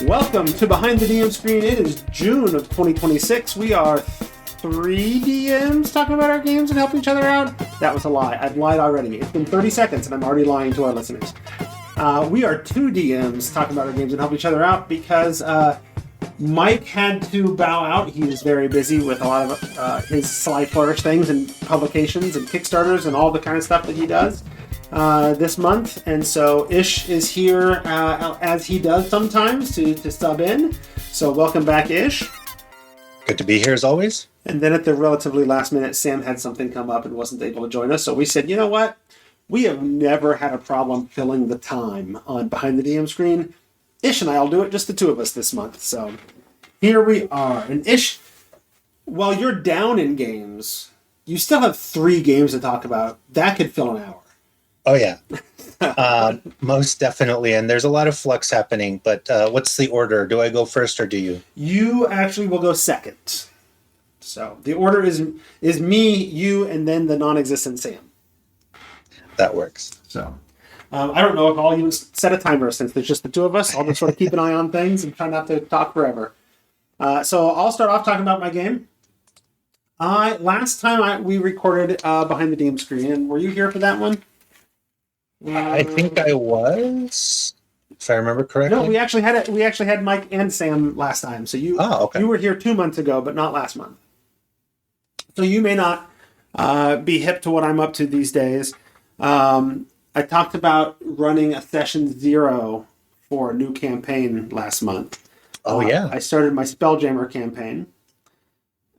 Welcome to Behind the DM Screen. It is June of 2026. We are 3 DMs talking about our games and helping each other out. That was a lie. I've lied already. It's been 30 seconds and I'm already lying to our listeners. We are 2 DMs talking about our games and helping each other out because Mike had to bow out. He is very busy with a lot of his Sly Flourish things and publications and Kickstarters and all the kind of stuff that he does this month. And so Ish is here as he does sometimes to sub in. So welcome back, Ish. Good to be here as always. And then at the relatively last minute, Sam had something come up and wasn't able to join us. So we said, you know what? We have never had a problem filling the time on Behind the DM Screen. Ish and I will do it, just the two of us this month. So here we are. And Ish, while you're down in games, you still have 3 games to talk about. That could fill an hour. Oh, yeah. Most definitely. And there's a lot of flux happening. But what's the order? Do I go first or do you? You actually will go second. So the order is me, you, and then the non-existent Sam. That works. So I don't know if I'll even set a timer since there's just the two of us. I'll just sort of keep an eye on things and try not to talk forever. So I'll start off talking about my game. Last time we recorded Behind the DM Screen, and were you here for that one? I think I was, if I remember correctly. No, we actually had Mike and Sam last time. So you were here 2 months ago, but not last month. So you may not be hip to what I'm up to these days. I talked about running a session 0 for a new campaign last month. Oh, yeah. I started my Spelljammer campaign.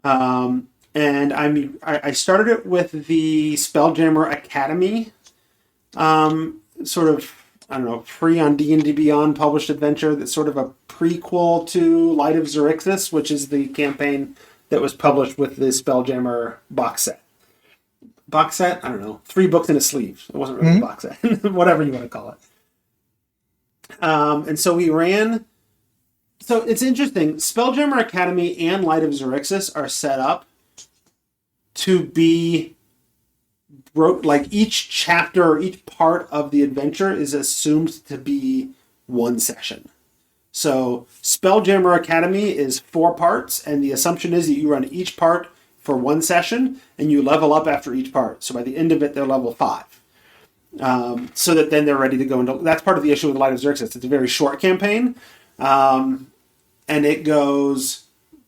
And I started it with the Spelljammer Academy, sort of, I don't know, free on D&D Beyond published adventure that's sort of a prequel to Light of Xerxes, which is the campaign that was published with the Spelljammer box set. Box set? I don't know. 3 books in a sleeve. It wasn't really a box set. Whatever you want to call it. And so we ran... So it's interesting. Spelljammer Academy and Light of Xerxes are set up to be... like each chapter or each part of the adventure is assumed to be one session. So Spelljammer Academy is 4 parts, and the assumption is that you run each part for 1 session, and you level up after each part. So by the end of it, they're level 5. So that then they're ready to go into... That's part of the issue with Light of Xerxes. It's a very short campaign, and it goes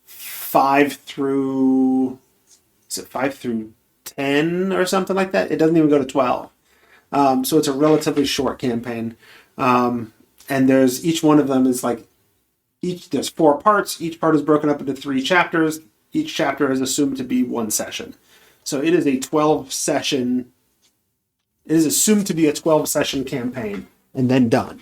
5 through... Is it 5 through 10 or something like that? It doesn't even go to 12. So it's a relatively short campaign. And there's each one of them is like there's 4 parts. Each part is broken up into 3 chapters. Each chapter is assumed to be 1 session. So it is a 12 session. It is assumed to be a 12 session campaign and then done.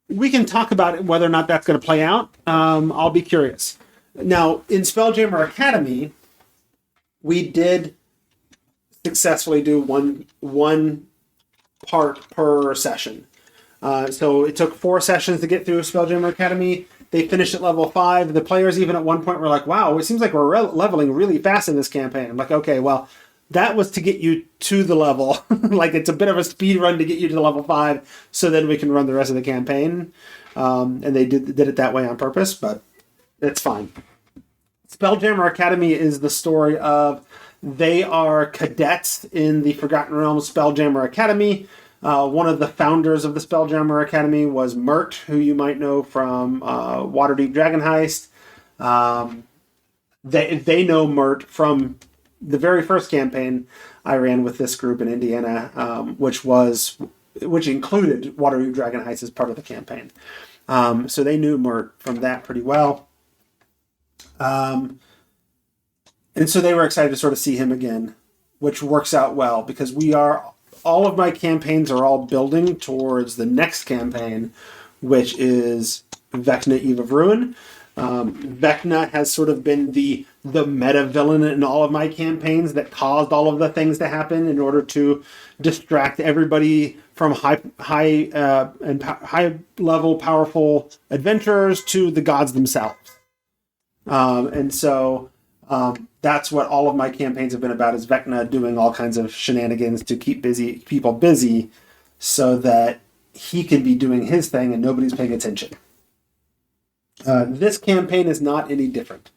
We can talk about it, whether or not that's going to play out. I'll be curious. Now, in Spelljammer Academy, we did successfully do one part per session. So it took 4 sessions to get through Spelljammer Academy. They finished at level 5. The players even at one point were like, wow, it seems like we're leveling really fast in this campaign. I'm like, okay, well, that was to get you to the level. Like, it's a bit of a speed run to get you to level 5, so then we can run the rest of the campaign. And they did it that way on purpose, but it's fine. Spelljammer Academy is the story of they are cadets in the Forgotten Realms Spelljammer Academy. One of the founders of the Spelljammer Academy was Mert, who you might know from Waterdeep Dragon Heist. They know Mert from the very first campaign I ran with this group in Indiana, which included Waterdeep Dragon Heist as part of the campaign. So they knew Mert from that pretty well. And so they were excited to sort of see him again, which works out well because all of my campaigns are all building towards the next campaign, which is Vecna Eve of Ruin. Vecna has sort of been the meta villain in all of my campaigns that caused all of the things to happen in order to distract everybody from high level powerful adventurers to the gods themselves. And so that's what all of my campaigns have been about, is Vecna doing all kinds of shenanigans to keep people busy so that he can be doing his thing and nobody's paying attention. This campaign is not any different.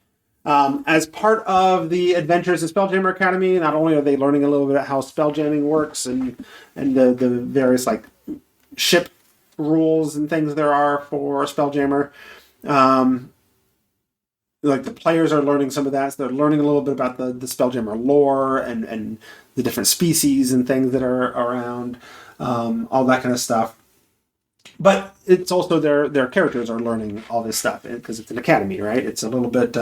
As part of the Adventures of Spelljammer Academy, not only are they learning a little bit about how spelljamming works and the various like ship rules and things there are for Spelljammer, like the players are learning some of that. So they're learning a little bit about the Spelljammer lore and the different species and things that are around, all that kind of stuff. But it's also their characters are learning all this stuff because it's an academy, right? It's a little bit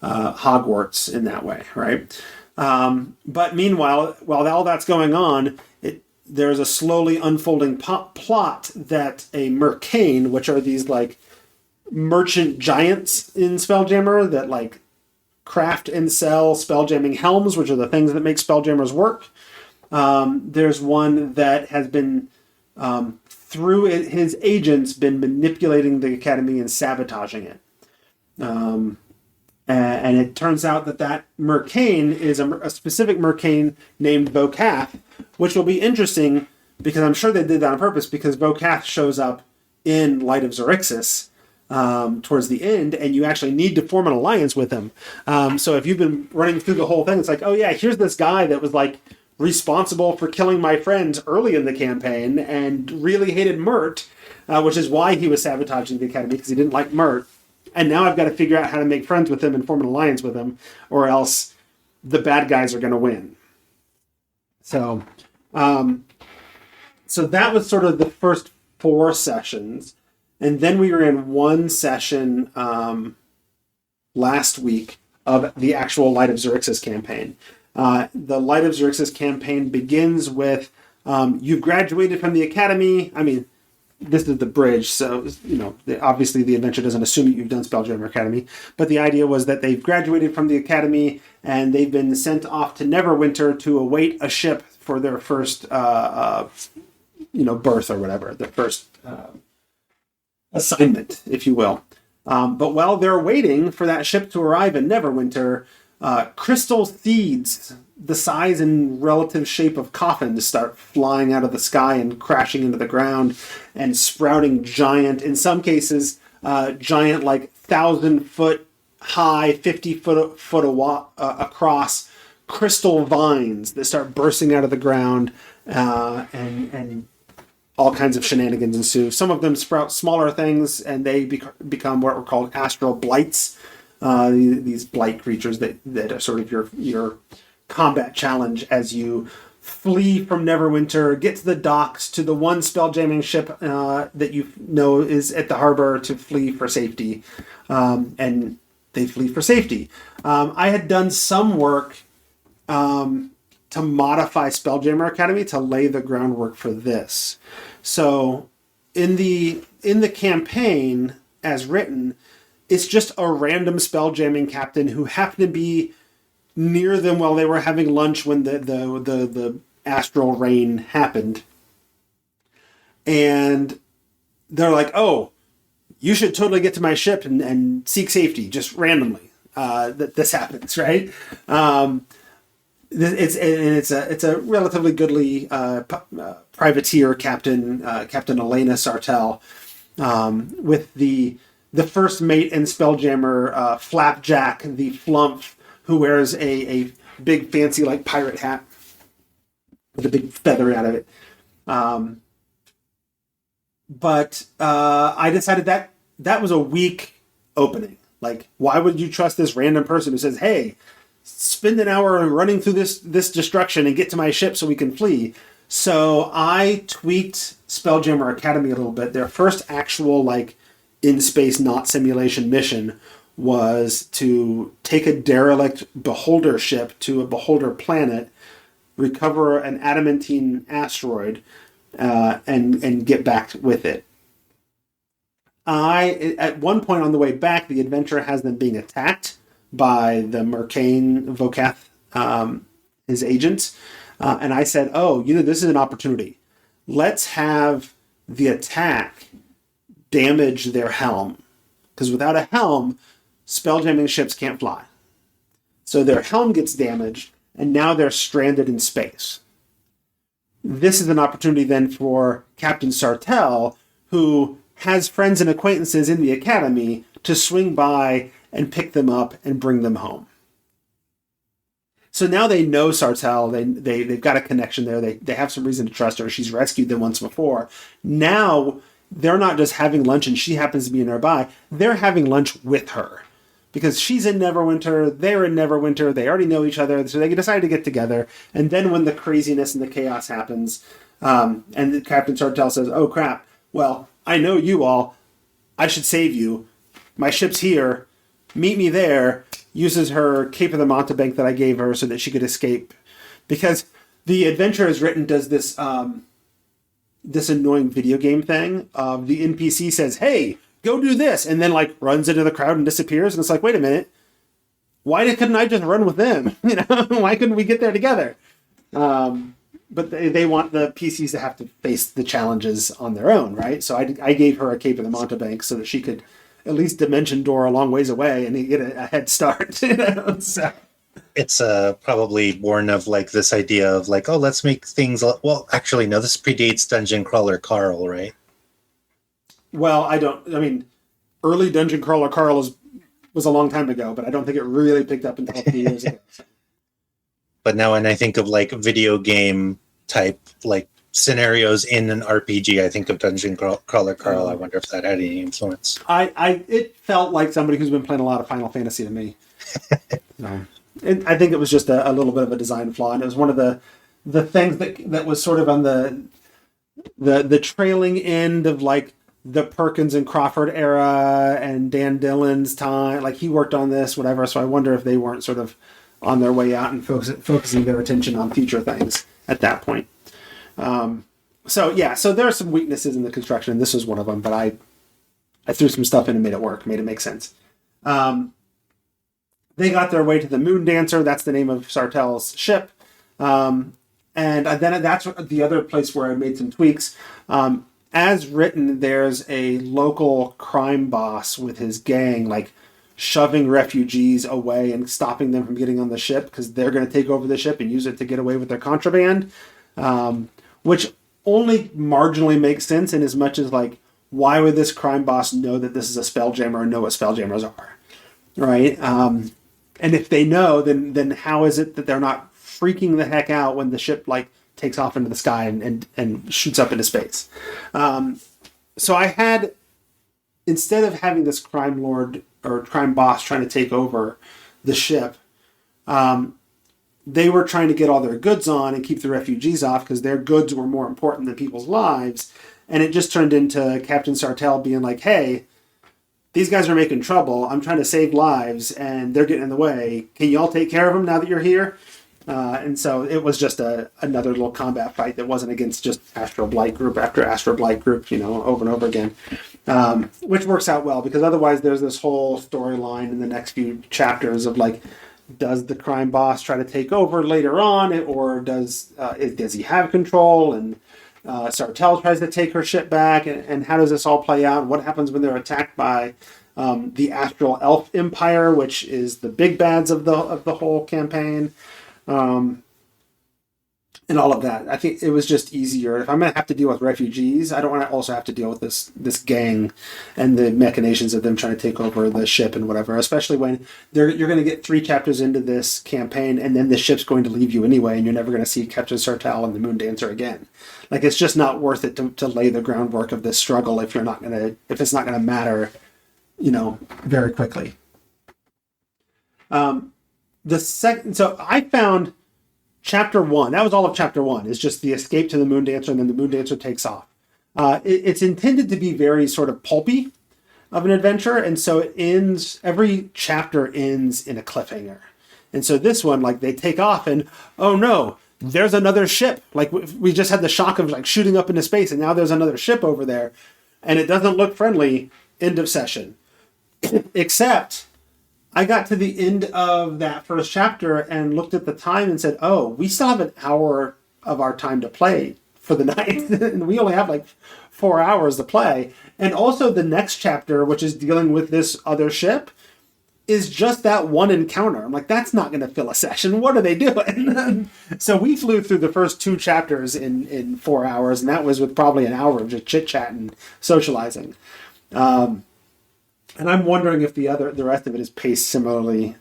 Hogwarts in that way, right? But meanwhile, while all that's going on, there's a slowly unfolding plot that a mercane, which are these like merchant giants in Spelljammer that like craft and sell spelljamming helms, which are the things that make spelljammers work. There's one that has been through his agents been manipulating the academy and sabotaging it. And it turns out that mercane is a specific mercane named Vokath, which will be interesting because I'm sure they did that on purpose, because Vokath shows up in Light of Xerxes towards the end, and you actually need to form an alliance with him. So if you've been running through the whole thing, it's like, oh yeah, here's this guy that was like responsible for killing my friends early in the campaign and really hated Mert, which is why he was sabotaging the academy, because he didn't like Mert. And now I've got to figure out how to make friends with him and form an alliance with him, or else the bad guys are going to win. So, so that was sort of the first 4 sessions. And then we were in one session last week of the actual Light of Xerxes campaign. The Light of Xerxes campaign begins with you've graduated from the academy. I mean, this is the bridge, so obviously the adventure doesn't assume that you've done Spelljammer Academy, but the idea was that they've graduated from the academy and they've been sent off to Neverwinter to await a ship for their first birth or whatever, their first assignment, if you will. But while they're waiting for that ship to arrive in Neverwinter, crystal seeds the size and relative shape of coffins start flying out of the sky and crashing into the ground and sprouting giant, in some cases, giant like 1,000-foot high, 50-foot across crystal vines that start bursting out of the ground, and all kinds of shenanigans ensue. Some of them sprout smaller things, and they become what are called astral blights. These blight creatures that are sort of your combat challenge as you flee from Neverwinter, get to the docks, to the one spelljamming ship that you know is at the harbor to flee for safety. And they flee for safety. I had done some work to modify Spelljammer Academy to lay the groundwork for this. So in the campaign as written, it's just a random spelljamming captain who happened to be near them while they were having lunch when the astral rain happened. And they're like, oh, you should totally get to my ship and seek safety, just randomly. That this happens, right? It's a relatively goodly privateer captain, Captain Elena Sartell, with the first mate in Spelljammer, Flapjack, the Flumph, who wears a big fancy like pirate hat with a big feather out of it. But I decided that was a weak opening. Like, why would you trust this random person who says, hey, spend an hour running through this destruction and get to my ship so we can flee? So I tweaked Spelljammer Academy a little bit. Their first actual like in-space not simulation mission was to take a derelict beholder ship to a beholder planet, recover an adamantine asteroid, and get back with it. At one point on the way back, the adventurer has them being attacked by the Mercane Vokath, his agents. And I said, oh, this is an opportunity. Let's have the attack damage their helm. Because without a helm, spelljamming ships can't fly. So their helm gets damaged, and now they're stranded in space. This is an opportunity then for Captain Sartell, who has friends and acquaintances in the academy, to swing by and pick them up and bring them home. So now they know Sartell. They've got a connection there. They have some reason to trust her. She's rescued them once before. Now they're not just having lunch and she happens to be nearby. They're having lunch with her. Because she's in Neverwinter, they're in Neverwinter, they already know each other, so they decide to get together. And then when the craziness and the chaos happens, and Captain Sartell says, oh crap, well, I know you all. I should save you. My ship's here. Meet me there. Uses her Cape of the Montebank that I gave her so that she could escape. Because the adventure as written does this this annoying video game thing. The NPC says, hey, go do this, and then runs into the crowd and disappears. And it's like, wait a minute. Why couldn't I just run with them? Why couldn't we get there together? But they want the PCs to have to face the challenges on their own, right? So I gave her a Cape of the Montebank so that she could at least dimension door a long ways away and get a head start. So. It's probably born of this idea of oh, let's make things. Well, actually, no, this predates Dungeon Crawler Carl, right? Well, early Dungeon Crawler Carl was a long time ago, but I don't think it really picked up until a few years ago. But now when I think of video game type scenarios in an RPG, I think of Dungeon Crawler Carl. I wonder if that had any influence. It felt like somebody who's been playing a lot of Final Fantasy to me. I think it was just a little bit of a design flaw, and it was one of the things that was sort of on the trailing end of the Perkins and Crawford era and Dan Dillon's time. He worked on this, whatever. So I wonder if they weren't sort of on their way out and focusing their attention on future things at that point. So there are some weaknesses in the construction, and this was one of them, but I threw some stuff in and made it work, made it make sense. They got their way to the Moon Dancer. That's the name of Sartell's ship. And then that's the other place where I made some tweaks. As written, there's a local crime boss with his gang, shoving refugees away and stopping them from getting on the ship because they're going to take over the ship and use it to get away with their contraband, which only marginally makes sense in as much as why would this crime boss know that this is a spelljammer and know what spelljammers are, right? And if they know, then how is it that they're not freaking the heck out when the ship takes off into the sky and shoots up into space? So I had, instead of having this crime lord or crime boss trying to take over the ship, they were trying to get all their goods on and keep the refugees off because their goods were more important than people's lives. And it just turned into Captain Sartell being like, hey, these guys are making trouble. I'm trying to save lives and they're getting in the way. Can you all take care of them now that you're here? And so it was just another little combat fight that wasn't against just Astral Blight group after Astral Blight group, over and over again, which works out well because otherwise there's this whole storyline in the next few chapters of does the crime boss try to take over later on, or does he have control? And Sartell tries to take her ship back, and how does this all play out? What happens when they're attacked by the Astral Elf Empire, which is the big bads of the whole campaign? And all of that. I think it was just easier. If I'm going to have to deal with refugees, I don't want to also have to deal with this gang and the machinations of them trying to take over the ship and whatever, especially when you're going to get 3 chapters into this campaign and then the ship's going to leave you anyway and you're never going to see Captain Sartell and the Moon Dancer again. It's just not worth it to lay the groundwork of this struggle if it's not going to matter, very quickly. So I found Chapter 1, that was all of Chapter 1, is just the escape to the Moon Dancer, and then the Moon Dancer takes off. It's intended to be very sort of pulpy of an adventure, and so it ends, every chapter ends in a cliffhanger. And so this one, they take off, and oh no, there's another ship. We just had the shock of shooting up into space, and now there's another ship over there, and it doesn't look friendly, end of session. Except I got to the end of that first chapter and looked at the time and said, oh, we still have an hour of our time to play for the night. And we only have like 4 hours to play. And also the next chapter, which is dealing with this other ship, is just that one encounter. I'm like, that's not going to fill a session. What are they doing? So we flew through the first 2 chapters in 4 hours, and that was with probably an hour of just chit-chat and socializing. And I'm wondering if the rest of it is paced similarly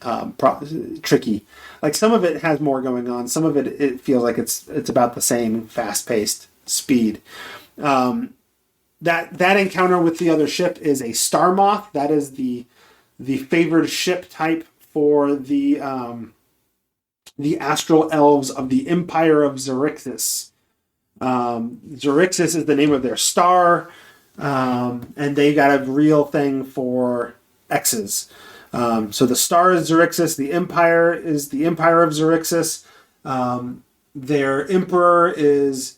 tricky. Like some of it has more going on. Some of it feels like it's about the same fast-paced speed. That encounter with the other ship is a Star Moth. That is the favored ship type for the astral elves of the Empire of Xerxes. Xerxes is the name of their star, and they got a real thing for X's. So the star is Xerxes, the Empire is the Empire of Xerxes. Their emperor is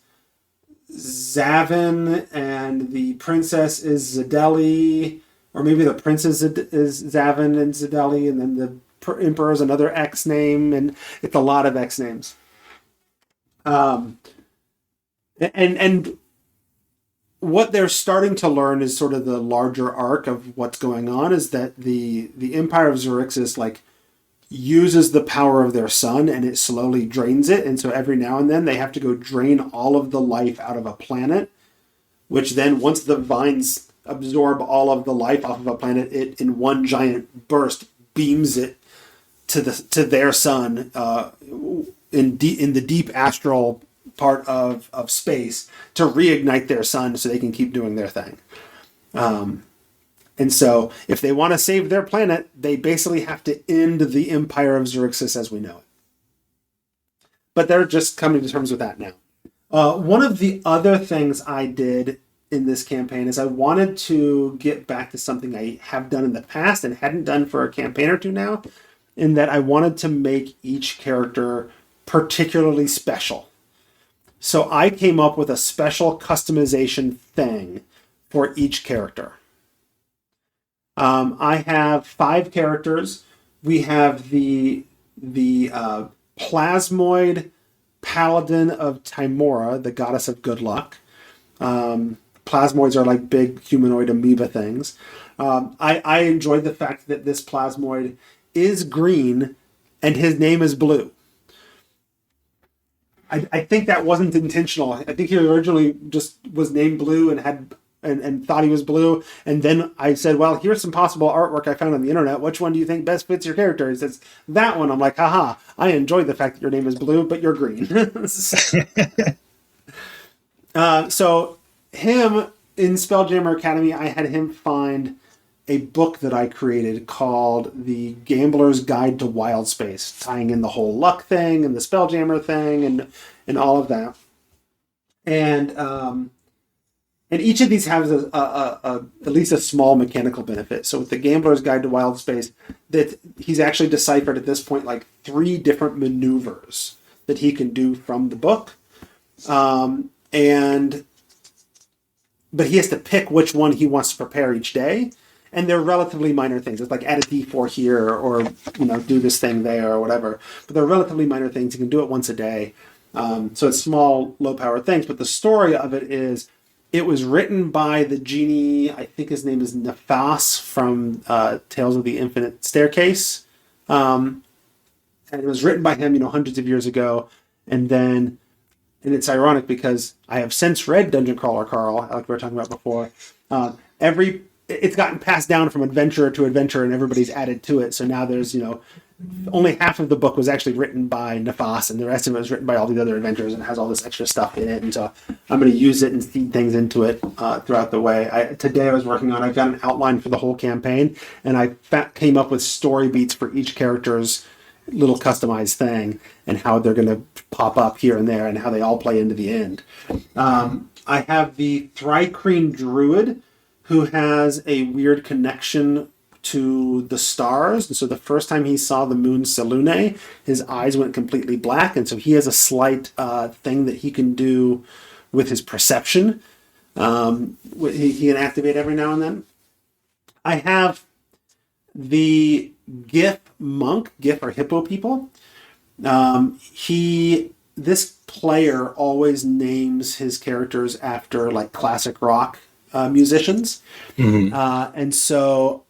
Zavin, and the princess is Zedeli. Or maybe the princess is Zavin and Zedeli, and then the emperor is another X name, and it's a lot of X names. And what they're starting to learn is sort of the larger arc of what's going on is that the Empire of Xerxes like uses the power of their sun, and it slowly drains it, and so every now and then they have to go drain all of the life out of a planet, which then once the vines absorb all of the life off of a planet, it in one giant burst beams it to their sun in the deep astral part of space to reignite their sun so they can keep doing their thing. And so if they want to save their planet, they basically have to end the Empire of Xerxes as we know it. But they're just coming to terms with that now. One of the other things I did in this campaign is I wanted to get back to something I have done in the past and hadn't done for a campaign or two now, in that I wanted to make each character particularly special. So I came up with a special customization thing for each character. I have 5 characters. We have the Plasmoid Paladin of Timora, the goddess of good luck. Plasmoids are like big humanoid amoeba things. I enjoyed the fact that this plasmoid is green and his name is Blue. I think that wasn't intentional. I think he originally just was named Blue and had and thought he was blue. And then I said, well, here's some possible artwork I found on the internet. Which one do you think best fits your character? He says, that one. I'm like, haha, I enjoyed the fact that your name is Blue, but you're green. So him in Spelljammer Academy, I had him find a book that I created called The Gambler's Guide to Wild Space, tying in the whole luck thing and the Spelljammer thing and all of that. And each of these has at least a small mechanical benefit. So with The Gambler's Guide to Wild Space, that he's actually deciphered at this point like 3 different maneuvers that he can do from the book. But he has to pick which one he wants to prepare each day. And they're relatively minor things. It's like add a D4 here or do this thing there or whatever. But they're relatively minor things. You can do it once a day. So it's small, low-powered things. But the story of it is it was written by the genie, I think his name is Nefas from Tales of the Infinite Staircase. And it was written by him, hundreds of years ago. And it's ironic because I have since read Dungeon Crawler Carl, like we were talking about before. It's gotten passed down from adventurer to adventurer, and everybody's added to it. So now there's, only half of the book was actually written by Nefas, and the rest of it was written by all these other adventurers, and it has all this extra stuff in it. And so I'm going to use it and feed things into it throughout the way. Today I was working on, I've got an outline for the whole campaign, and I came up with story beats for each character's little customized thing and how they're going to pop up here and there and how they all play into the end. I have the Thrycreen Druid, who has a weird connection to the stars. And so the first time he saw the moon Selune, his eyes went completely black. And so he has a slight thing that he can do with his perception. He can activate every now and then. I have the GIF monk, GIF or hippo people. This player always names his characters after like classic rock musicians. And so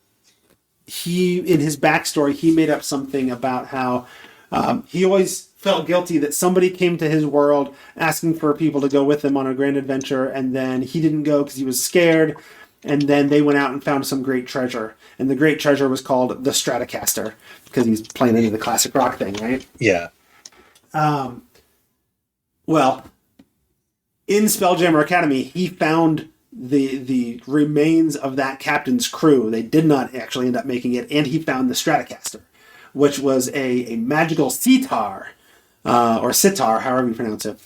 in his backstory, he made up something about how he always felt guilty that somebody came to his world asking for people to go with him on a grand adventure, and then he didn't go because he was scared, and then they went out and found some great treasure, and the great treasure was called the Stratocaster because he's playing into the classic rock thing, right? Yeah. Well, in Spelljammer Academy, he found the remains of that captain's crew. They did not actually end up making it, and he found the Stratocaster, which was a magical sitar, or sitar, however you pronounce it.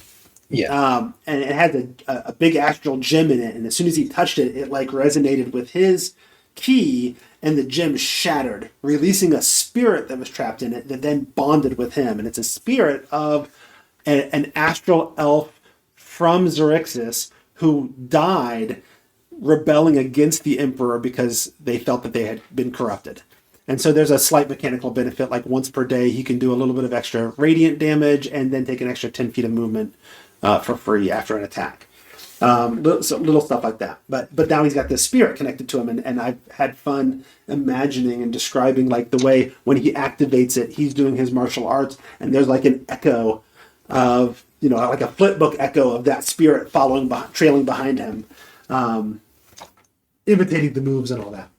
Yeah. And it had a big astral gem in it, and as soon as he touched it, it like resonated with his key, and the gem shattered, releasing a spirit that was trapped in it that then bonded with him. And it's a spirit of an astral elf from Xerxes who died rebelling against the emperor because they felt that they had been corrupted. And so there's a slight mechanical benefit, like once per day, he can do a little bit of extra radiant damage and then take an extra 10 feet of movement for free after an attack. So little stuff like that. But now he's got this spirit connected to him, and I've had fun imagining and describing like the way when he activates it, he's doing his martial arts, and there's like an echo of, like a flipbook echo of that spirit trailing behind him, imitating the moves and all that.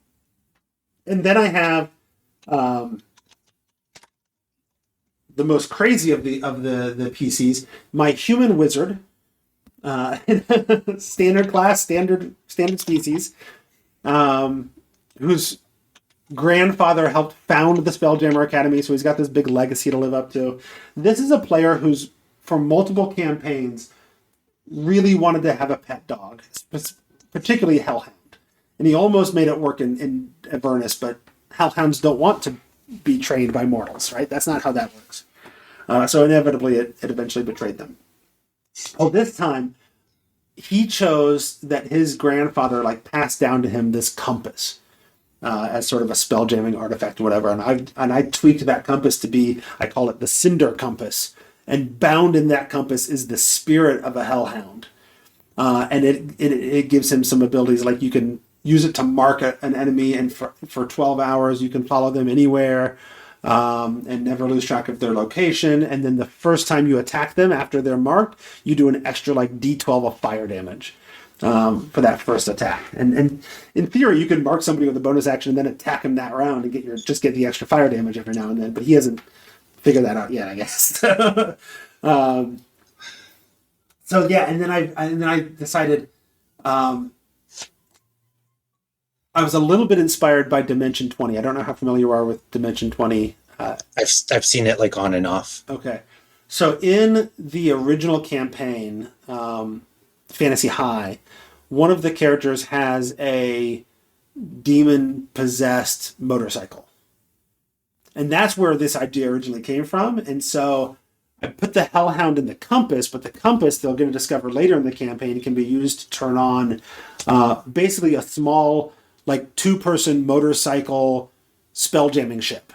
And then I have the most crazy of the PCs, my human wizard, standard class, standard species, whose grandfather helped found the Spelljammer Academy, so he's got this big legacy to live up to. This is a player who's, for multiple campaigns, really wanted to have a pet dog, particularly Hellhound. And he almost made it work in Avernus, but Hellhounds don't want to be trained by mortals, right? That's not how that works. So inevitably, it eventually betrayed them. Well, this time, he chose that his grandfather passed down to him this compass as sort of a spell jamming artifact or whatever. And I tweaked that compass to be, I call it the Cinder Compass. And bound in that compass is the spirit of a Hellhound. And it gives him some abilities, like you can use it to mark an enemy, and for 12 hours you can follow them anywhere and never lose track of their location. And then the first time you attack them after they're marked, you do an extra D12 of fire damage for that first attack. And in theory, you can mark somebody with a bonus action and then attack him that round and get the extra fire damage every now and then. But he hasn't figured that out yet, I guess. So yeah, and then I decided. I was a little bit inspired by Dimension 20. I don't know how familiar you are with Dimension 20. I've seen it on and off. Okay. So in the original campaign, Fantasy High, one of the characters has a demon-possessed motorcycle. And that's where this idea originally came from. And so I put the Hellhound in the compass, but the compass, they're going to discover later in the campaign, can be used to turn on basically a small, two-person motorcycle spelljamming ship.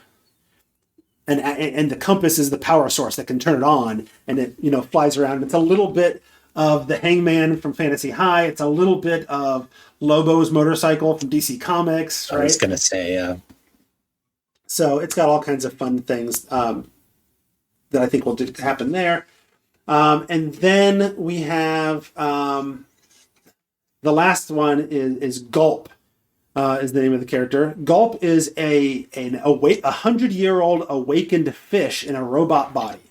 And the compass is the power source that can turn it on, and it flies around. It's a little bit of the Hangman from Fantasy High. It's a little bit of Lobo's motorcycle from DC Comics. Right? I was going to say, yeah. So it's got all kinds of fun things that I think will happen there. And then we have the last one is Gulp. Is the name of the character. Gulp is a 100-year-old awakened fish in a robot body.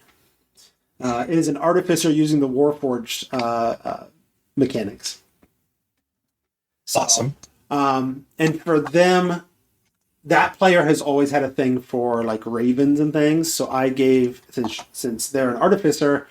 It is an artificer using the Warforged mechanics. So, awesome. And for them, that player has always had a thing for ravens and things. So I gave, since they're an artificer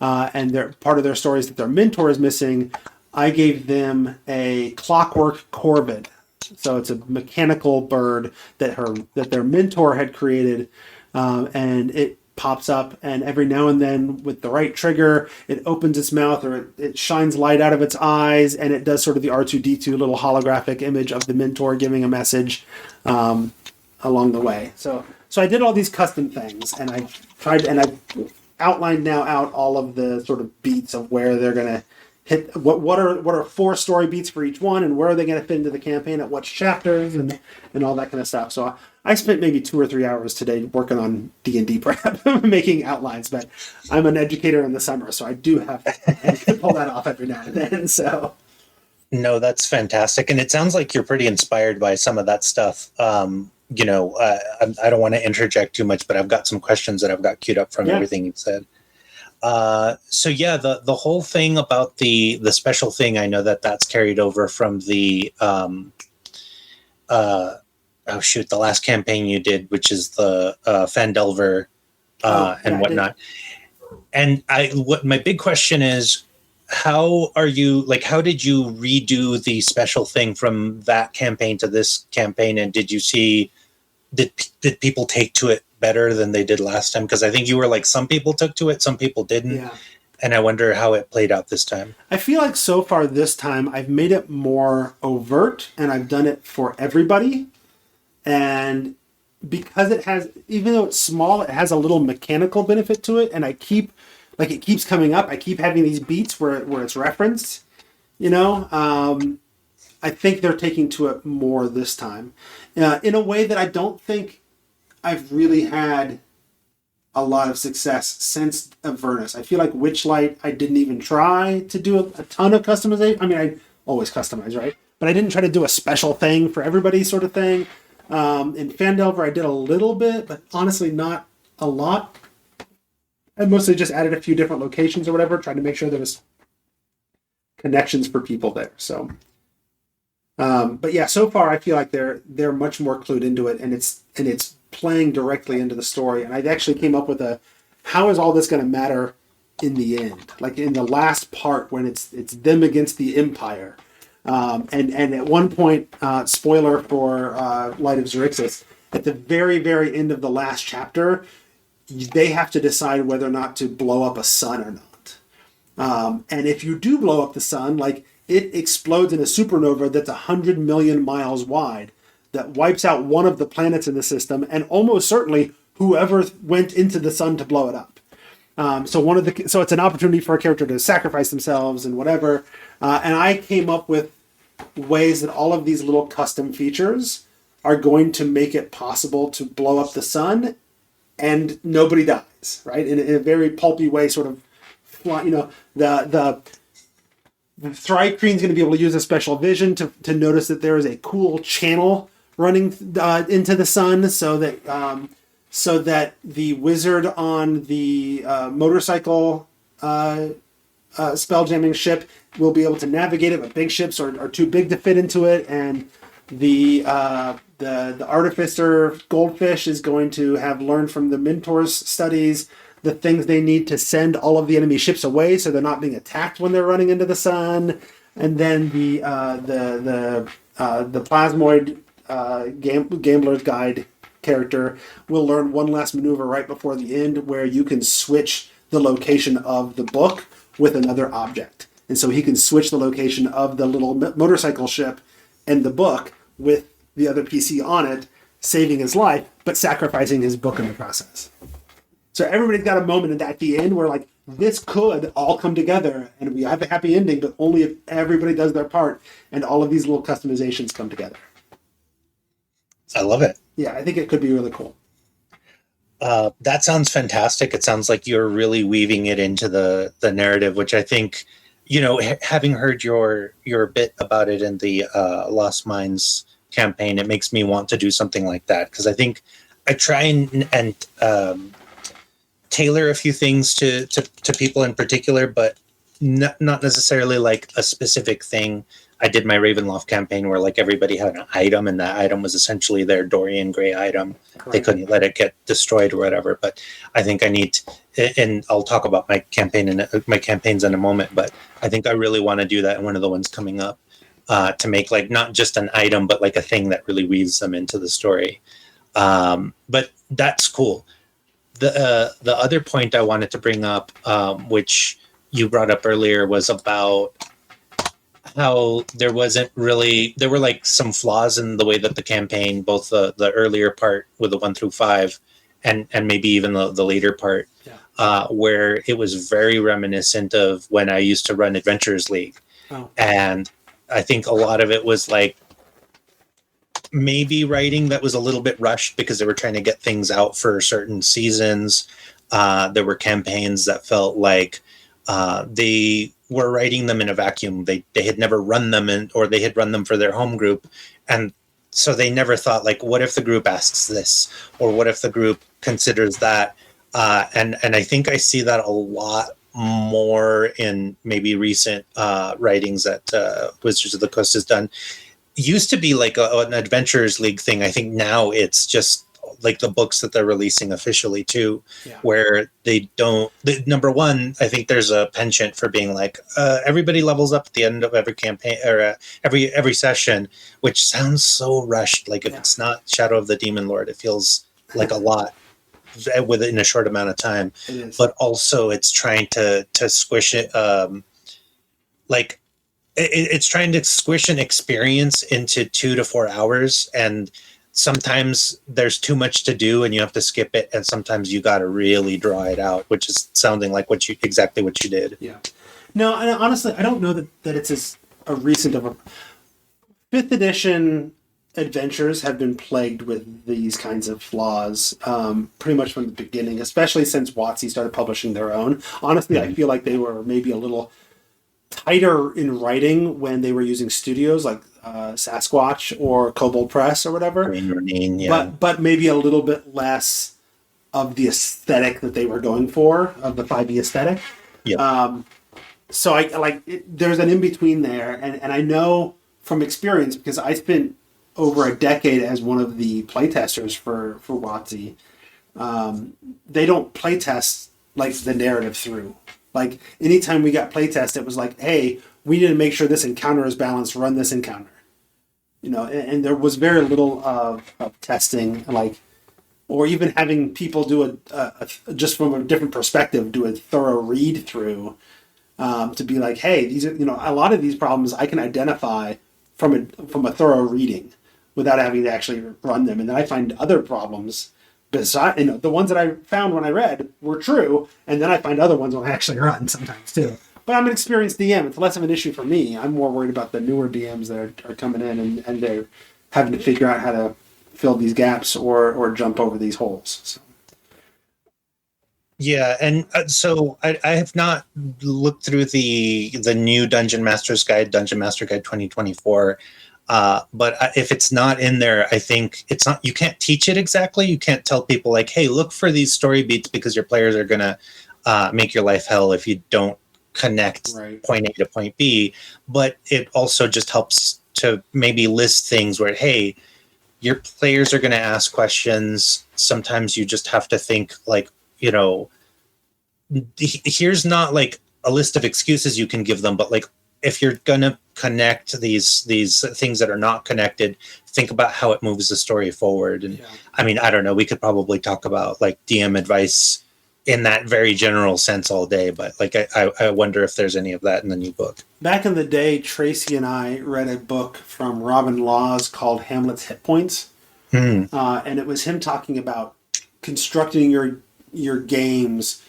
and they're part of their story is that their mentor is missing, I gave them a clockwork corvid. So it's a mechanical bird that their mentor had created, and it pops up, and every now and then with the right trigger, it opens its mouth or it shines light out of its eyes, and it does sort of the R2-D2 little holographic image of the mentor giving a message along the way. So I did all these custom things, and I outlined now out all of the sort of beats of where they're going to hit. What are 4 story beats for each one, and where are they going to fit into the campaign at what chapters, and all that kind of stuff. So I spent maybe 2 or 3 hours today working on D&D prep, making outlines. But I'm an educator in the summer, so I do have to pull that off every now and then. So. No, that's fantastic, and it sounds like you're pretty inspired by some of that stuff. I don't want to interject too much, but I've got some questions that I've got queued up from everything you've said. So yeah, the whole thing about the special thing, I know that's carried over from the the last campaign you did, which is the Fandelver and whatnot. And what my big question is, how did you redo the special thing from that campaign to this campaign, and did you see did people take to it better than they did last time? Because I think you were like, some people took to it, some people didn't, and I wonder how it played out this time. I feel like so far this time I've made it more overt, and I've done it for everybody, and because it has, even though it's small, it has a little mechanical benefit to it, and it keeps coming up. I keep having these beats where it's referenced, I think they're taking to it more this time, in a way that I don't think I've really had a lot of success since Avernus. I feel like Witchlight, I didn't even try to do a ton of customization. I mean, I always customize, right? But I didn't try to do a special thing for everybody sort of thing. In Fandelver, I did a little bit, but honestly not a lot. I mostly just added a few different locations or whatever, trying to make sure there was connections for people there. So, but yeah, so far I feel like they're much more clued into it, and it's playing directly into the story. And I actually came up with how is all this going to matter in the end? Like in the last part when it's them against the Empire. And at one point, spoiler for Light of Xerxes, at the very, very end of the last chapter, they have to decide whether or not to blow up a sun or not. And if you do blow up the sun, like it explodes in a supernova that's 100 million miles wide, that wipes out one of the planets in the system, and almost certainly whoever went into the sun to blow it up. So it's an opportunity for a character to sacrifice themselves and whatever. And I came up with ways that all of these little custom features are going to make it possible to blow up the sun and nobody dies, right? In a very pulpy way, sort of, the Thri-Kreen's going to be able to use a special vision to notice that there is a cool channel running into the sun, so that the wizard on the motorcycle spelljamming ship will be able to navigate it, but big ships are too big to fit into it, and the artificer goldfish is going to have learned from the mentor's studies the things they need to send all of the enemy ships away so they're not being attacked when they're running into the sun. And then the plasmoid gambler's guide character will learn one last maneuver right before the end where you can switch the location of the book with another object. And so he can switch the location of the little motorcycle ship and the book with the other PC on it, saving his life, but sacrificing his book in the process. So everybody's got a moment at the end where like, this could all come together and we have a happy ending, but only if everybody does their part and all of these little customizations come together. I love it. Yeah, I think it could be really cool. That sounds fantastic. It sounds like you're really weaving it into the narrative, which I think, having heard your bit about it in the Lost Mines campaign, it makes me want to do something like that, because I think I try and tailor a few things to people in particular, but not necessarily like a specific thing. I did my Ravenloft campaign where like everybody had an item, and that item was essentially their Dorian Gray item. Correct. They couldn't let it get destroyed or whatever. But I think I need, and I'll talk about my campaigns in a moment. But I think I really want to do that in one of the ones coming up, to make like not just an item, but like a thing that really weaves them into the story. But that's cool. The other point I wanted to bring up, which you brought up earlier, was about how there were like some flaws in the way that the campaign, both the earlier part with the 1 through 5, and maybe even the later part, where it was very reminiscent of when I used to run Adventurers League. Oh. And I think a lot of it was like maybe writing that was a little bit rushed because they were trying to get things out for certain seasons. There were campaigns that felt like they were writing them in a vacuum. They had never run them or they had run them for their home group. And so they never thought like, what if the group asks this? Or what if the group considers that? And I think I see that a lot more in maybe recent writings that Wizards of the Coast has done. Used to be like an Adventurers League thing. I think now it's just like the books that they're releasing officially too, where they don't. Number one, I think there's a penchant for being like everybody levels up at the end of every campaign or every session, which sounds so rushed. Like if it's not Shadow of the Demon Lord, it feels like a lot within a short amount of time. But also, it's trying to squish it. Like it's trying to squish an experience into 2 to 4 hours, and sometimes there's too much to do and you have to skip it, and sometimes you got to really draw it out, which is sounding like exactly what you did. Yeah. No, and honestly, I don't know that it's as a recent of a 5th edition adventures have been plagued with these kinds of flaws pretty much from the beginning, especially since WotC started publishing their own. Honestly, I feel like they were maybe a little tighter in writing when they were using studios like Sasquatch or Kobold Press or whatever. But maybe a little bit less of the aesthetic that they were going for, of the 5e aesthetic. So there's an in-between there, and I know from experience, because I spent over a decade as one of the playtesters for WotC. They don't playtest like the narrative through. Like anytime we got playtest, it was like, hey, we need to make sure this encounter is balanced, run this encounter. And there was very little of testing, like, or even having people do a just from a different perspective, do a thorough read through to be like, hey, these are, a lot of these problems I can identify from a thorough reading without having to actually run them. And then I find other problems besides, the ones that I found when I read were true, and then I find other ones when I actually run sometimes too. But I'm an experienced DM. It's less of an issue for me. I'm more worried about the newer DMs that are coming in and they're having to figure out how to fill these gaps or jump over these holes. So. Yeah, and so I have not looked through the new Dungeon Master Guide 2024. But if it's not in there, I think it's not. You can't teach it exactly. You can't tell people like, "Hey, look for these story beats," because your players are gonna make your life hell if you don't connect point A to point B. But it also just helps to maybe list things where, hey, your players are going to ask questions. Sometimes you just have to think like, here's not like a list of excuses you can give them, but like, if you're going to connect these things that are not connected, think about how it moves the story forward. And I mean, I don't know, we could probably talk about like DM advice in that very general sense all day, but like I wonder if there's any of that in the new book. Back in the day, Tracy and I read a book from Robin Laws called Hamlet's Hit Points. And it was him talking about constructing your games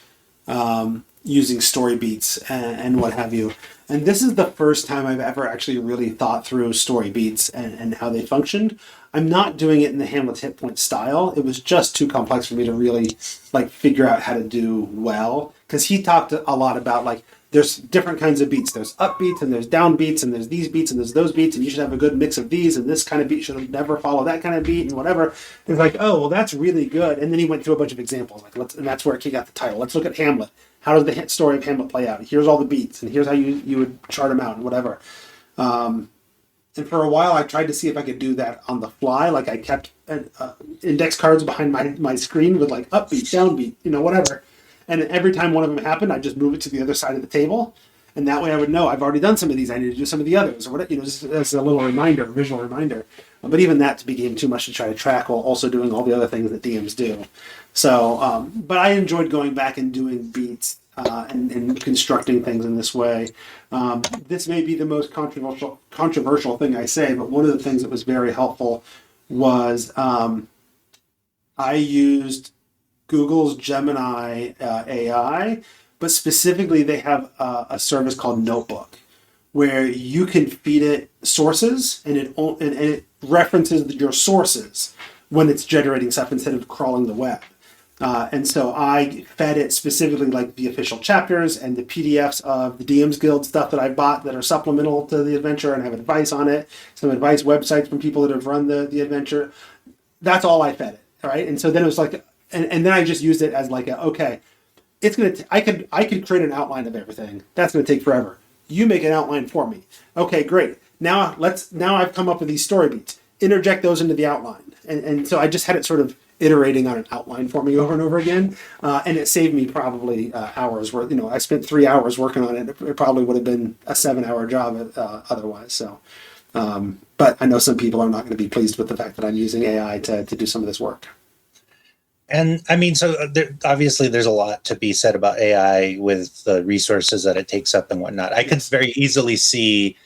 using story beats and what have you. And this is the first time I've ever actually really thought through story beats and how they functioned. I'm not doing it in the Hamlet's Hit Point style. It was just too complex for me to really like figure out how to do well. Because he talked a lot about like there's different kinds of beats. There's up beats and there's down beats and there's these beats and there's those beats, and you should have a good mix of these, and this kind of beat should never follow that kind of beat and whatever. It's like, oh, well, that's really good. And then he went through a bunch of examples, and that's where he got the title. Let's look at Hamlet. How does the story of Hamlet play out? Here's all the beats, and here's how you would chart them out and whatever. And for a while, I tried to see if I could do that on the fly. Like I kept index cards behind my screen with like upbeat, downbeat, whatever. And every time one of them happened, I'd just move it to the other side of the table. And that way I would know I've already done some of these. I need to do some of the others or whatever, just as a little reminder, visual reminder. But even that became too much to try to track while also doing all the other things that DMs do. So, but I enjoyed going back and doing beats and constructing things in this way. This may be the most controversial thing I say, but one of the things that was very helpful was I used Google's Gemini AI, but specifically they have a service called Notebook, where you can feed it sources and it references your sources when it's generating stuff instead of crawling the web. And so I fed it specifically like the official chapters and the PDFs of the DMs Guild stuff that I bought that are supplemental to the adventure and have advice on it, some advice websites from people that have run the adventure. That's all I fed it, right? And so then it was like, and then I just used it as like it's gonna. I could create an outline of everything. That's gonna take forever. You make an outline for me. Okay, great. Now I've come up with these story beats. Interject those into the outline, and so I just had it sort of iterating on an outline for me over and over again, and it saved me probably hours. Where I spent 3 hours working on it. It probably would have been a 7-hour job otherwise. So, but I know some people are not going to be pleased with the fact that I'm using AI to do some of this work. And I mean, so obviously there's a lot to be said about AI with the resources that it takes up and whatnot. I can very easily see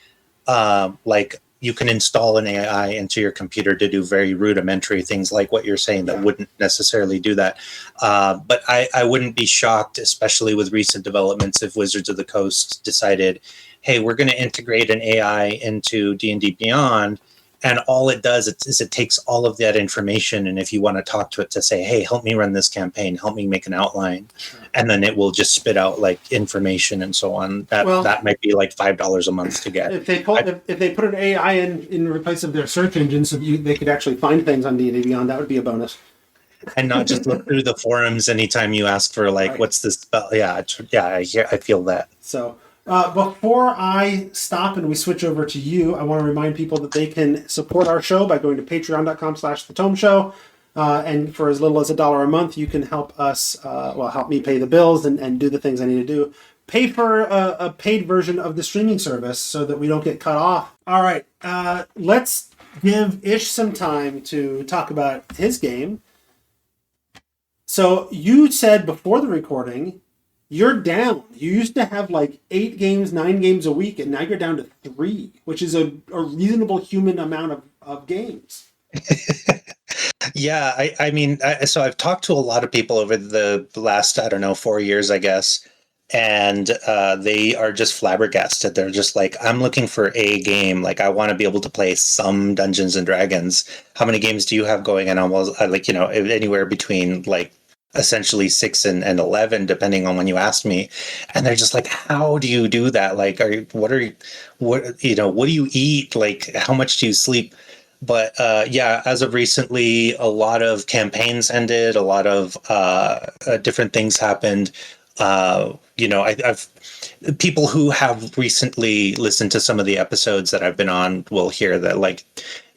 like you can install an AI into your computer to do very rudimentary things like what you're saying that wouldn't necessarily do that. But I wouldn't be shocked, especially with recent developments, if Wizards of the Coast decided, hey, we're going to integrate an AI into D&D Beyond. And all it does is it takes all of that information, and if you want to talk to it to say, hey, help me run this campaign, help me make an outline, and then it will just spit out like information and so on. That might be like $5 a month to get. If they put an AI in place of their search engine so they could actually find things on D&D Beyond, that would be a bonus. And not just look through the forums anytime you ask for like, what's this spell? Yeah, I feel that. So before I stop and we switch over to you, I want to remind people that they can support our show by going to patreon.com/thetomeshow. And for as little as $1 a month, you can help us, help me pay the bills and do the things I need to do. Pay for a paid version of the streaming service so that we don't get cut off. All right, let's give Ish some time to talk about his game. So you said before the recording, you're down. You used to have like 8 games, 9 games a week, and now you're down to 3, which is a reasonable human amount of games. Yeah, I mean, so I've talked to a lot of people over the last, 4 years, I guess, and they are just flabbergasted. They're just like, I'm looking for a game. Like, I want to be able to play some Dungeons and Dragons. How many games do you have going? And almost anywhere between like essentially 6 and 11, depending on when you ask me. And they're just like, how do you do that? Like, what do you eat? Like, how much do you sleep? But as of recently, a lot of campaigns ended, a lot of different things happened. I've people who have recently listened to some of the episodes that I've been on will hear that, like,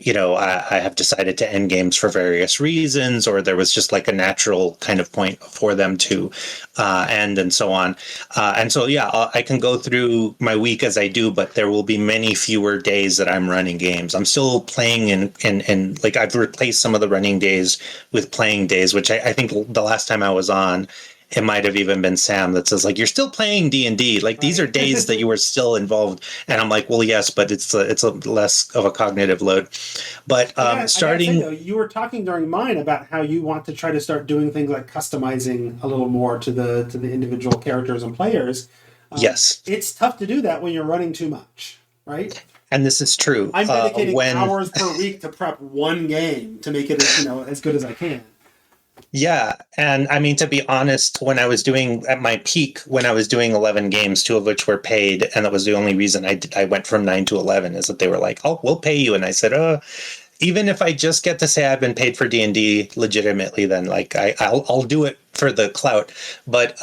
I have decided to end games for various reasons, or there was just like a natural kind of point for them to end and so on. And so, I can go through my week as I do, but there will be many fewer days that I'm running games. I'm still playing and like I've replaced some of the running days with playing days, which I think the last time I was on, it might have even been Sam that says, like, you're still playing D&D. Like, these are days that you were still involved. And I'm like, well, yes, but it's a less of a cognitive load. But you were talking during mine about how you want to try to start doing things like customizing a little more to the individual characters and players. Yes. It's tough to do that when you're running too much, right? And this is true. I'm dedicating hours per week to prep one game to make it as good as I can. Yeah. And I mean, to be honest, when I was doing at my peak, when I was doing 11 games, 2 of which were paid, and that was the only reason I went from 9 to 11, is that they were like, oh, we'll pay you. And I said, even if I just get to say I've been paid for D&D legitimately, then like I'll do it for the clout. But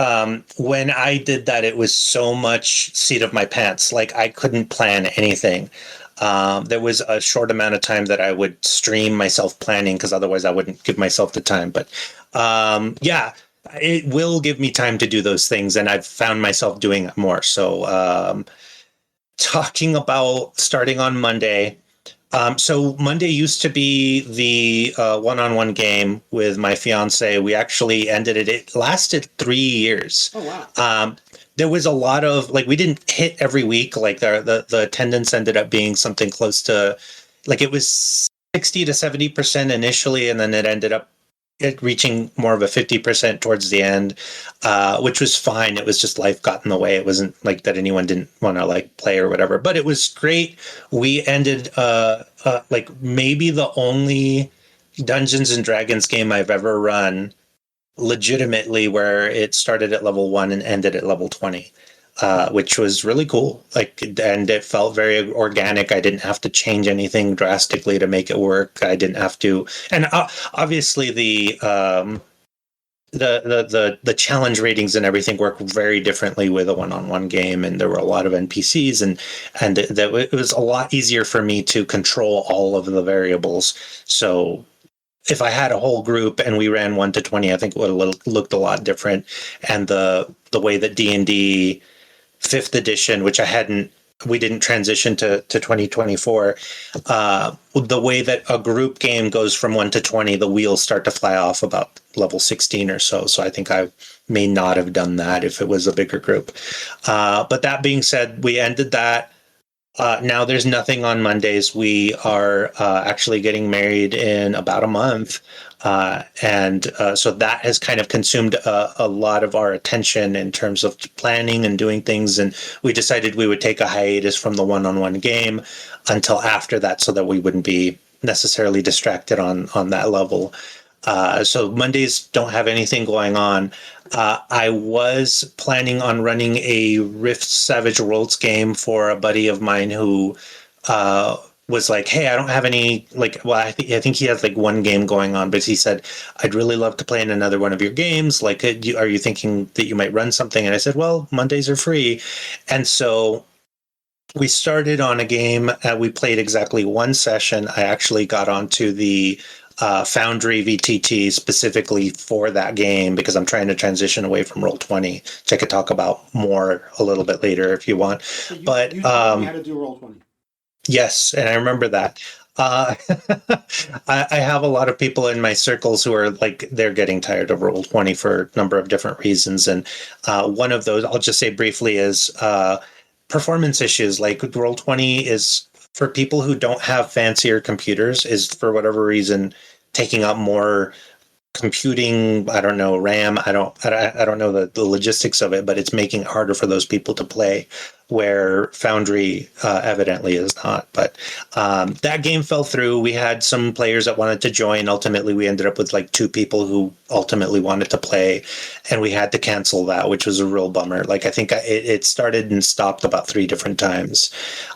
when I did that, it was so much seat of my pants. Like, I couldn't plan anything. There was a short amount of time that I would stream myself planning, because otherwise I wouldn't give myself the time. But it will give me time to do those things, and I've found myself doing it more. So talking about starting on Monday, So Monday used to be the one-on-one game with my fiance. We actually ended it. It lasted 3 years. Oh wow. There was a lot of like we didn't hit every week. Like the attendance ended up being something close to like it was 60 to 70% initially, and then it ended up reaching more of a 50% towards the end, which was fine. It was just life got in the way. It wasn't like that anyone didn't want to like play or whatever, but it was great. We ended like maybe the only Dungeons and Dragons game I've ever run legitimately where it started at level 1 and ended at level 20. Which was really cool. Like, and it felt very organic. I didn't have to change anything drastically to make it work. I didn't have to, and obviously the challenge ratings and everything work very differently with a one-on-one game, and there were a lot of NPCs, and that it was a lot easier for me to control all of the variables. So if I had a whole group and we ran 1 to 20, I think it would have looked a lot different. And the way that D&D 5th edition, which we didn't transition to 2024, the way that a group game goes from 1 to 20, the wheels start to fly off about level 16 or so. So I think I may not have done that if it was a bigger group. But that being said, we ended that. Now there's nothing on Mondays. We are actually getting married in about a month. And so that has kind of consumed a lot of our attention in terms of planning and doing things. And we decided we would take a hiatus from the one-on-one game until after that so that we wouldn't be necessarily distracted on that level. So Mondays don't have anything going on. I was planning on running a Rift Savage Worlds game for a buddy of mine who was like, hey, I don't have any, like, well, I think he has like one game going on, but he said, I'd really love to play in another one of your games. Like, are you thinking that you might run something? And I said, well, Mondays are free. And so we started on a game. We played exactly one session. I actually got onto the Foundry VTT specifically for that game because I'm trying to transition away from Roll20, which I could talk about more a little bit later if you want. So you But taught me how to do Roll20. Yes, and I remember that. I have a lot of people in my circles who are like they're getting tired of Roll20 for a number of different reasons, and one of those I'll just say briefly is performance issues. Like Roll20 is for people who don't have fancier computers, is for whatever reason taking up more computing. I don't know, RAM. I don't know the logistics of it, but it's making it harder for those people to play, where Foundry evidently is not. But that game fell through. We had some players that wanted to join. Ultimately, we ended up with like 2 people who ultimately wanted to play, and we had to cancel that, which was a real bummer. Like I think it started and stopped about 3 different times.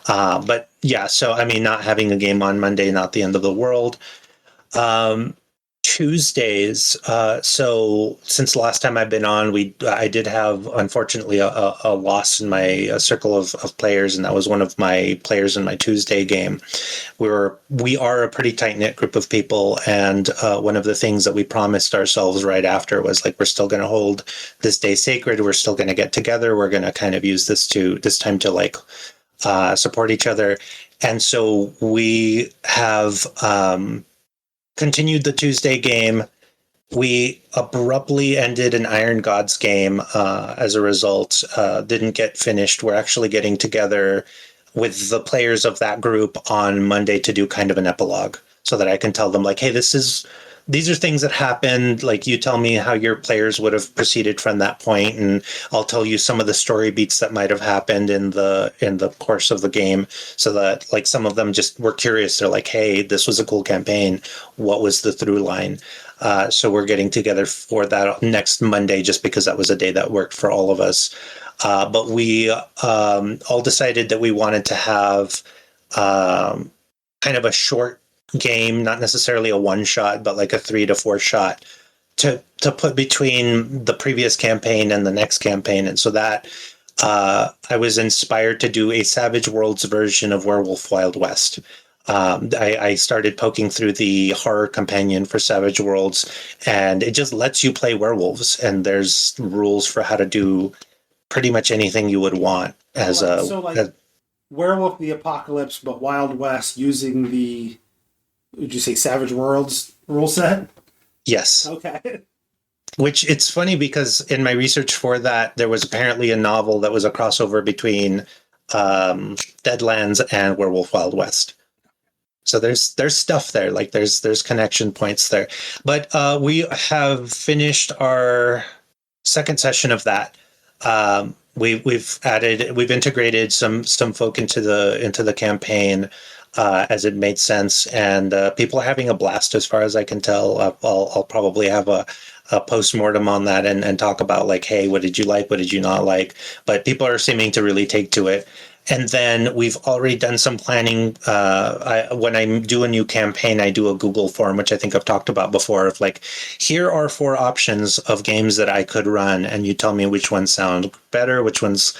But yeah, so I mean, not having a game on Monday, not the end of the world. Tuesdays. So since the last time I've been on, I did have unfortunately a loss in my circle of players, and that was one of my players in my Tuesday game. We are a pretty tight knit group of people, and one of the things that we promised ourselves right after was like we're still going to hold this day sacred. We're still going to get together. We're going to kind of use this time to like support each other, and so we have. Continued the Tuesday game. We abruptly ended an Iron Gods game as a result. Didn't get finished. We're actually getting together with the players of that group on Monday to do kind of an epilogue so that I can tell them like, hey, these are things that happened. Like you tell me how your players would have proceeded from that point, and I'll tell you some of the story beats that might have happened in the course of the game, so that like some of them just were curious. They're like, hey, this was a cool campaign. What was the through line? So we're getting together for that next Monday, just because that was a day that worked for all of us. But we all decided that we wanted to have kind of a short game, not necessarily a one shot, but like a 3 to 4 shot to put between the previous campaign and the next campaign. And so that I was inspired to do a Savage Worlds version of Werewolf Wild West. I started poking through the horror companion for Savage Worlds, and it just lets you play werewolves, and there's rules for how to do pretty much anything you would want as Werewolf the Apocalypse, but Wild West using the, would you say, Savage Worlds rule set? Yes. Okay. Which it's funny because in my research for that, there was apparently a novel that was a crossover between Deadlands and Werewolf Wild West. So there's stuff there, like there's connection points there. But we have finished our second session of that. We've integrated some folk into the campaign as it made sense, and people are having a blast as far as I can tell. I'll probably have a post-mortem on that and talk about like, hey, what did you like, what did you not like? But people are seeming to really take to it. And then we've already done some planning. When I do a new campaign, I do a Google form, which I think I've talked about before, of like, here are 4 options of games that I could run, and you tell me which ones sound better, which ones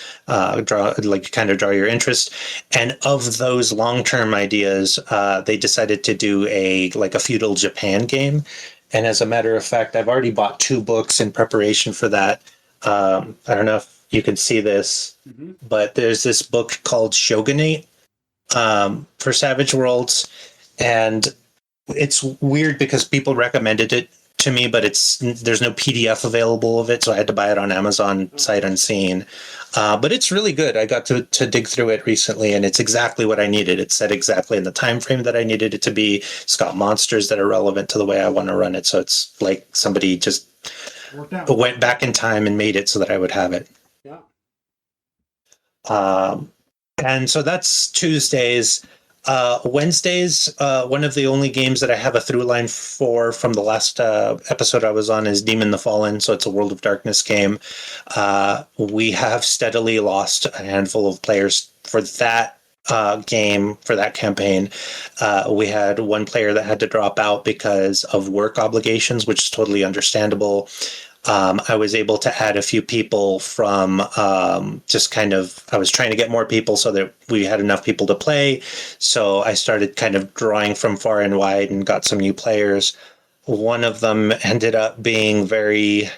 draw your interest. And of those long-term ideas, they decided to do a feudal Japan game. And as a matter of fact, I've already bought 2 books in preparation for that. I don't know if you can see this, but there's this book called Shogunate for Savage Worlds, and it's weird because people recommended it to me, but there's no PDF available of it, so I had to buy it on Amazon sight unseen. But it's really good. I got to dig through it recently, and it's exactly what I needed. It's set exactly in the time frame that I needed it to be. It's got monsters that are relevant to the way I want to run it, so it's like somebody just went back in time and made it so that I would have it. Yeah. And so that's Tuesdays. Wednesdays, one of the only games that I have a through line for from the last episode I was on is Demon the Fallen, so it's a World of Darkness game. We have steadily lost a handful of players for that game, for that campaign. We had one player that had to drop out because of work obligations, which is totally understandable. I was able to add a few people from I was trying to get more people so that we had enough people to play. So I started kind of drawing from far and wide and got some new players. One of them ended up being very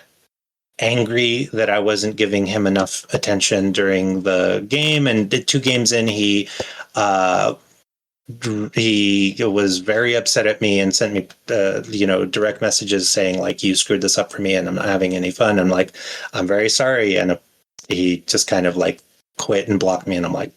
angry that I wasn't giving him enough attention during the game. And 2 games in, he was very upset at me and sent me direct messages saying like, you screwed this up for me and I'm not having any fun. I'm like, I'm very sorry. And he just kind of like quit and blocked me, and I'm like,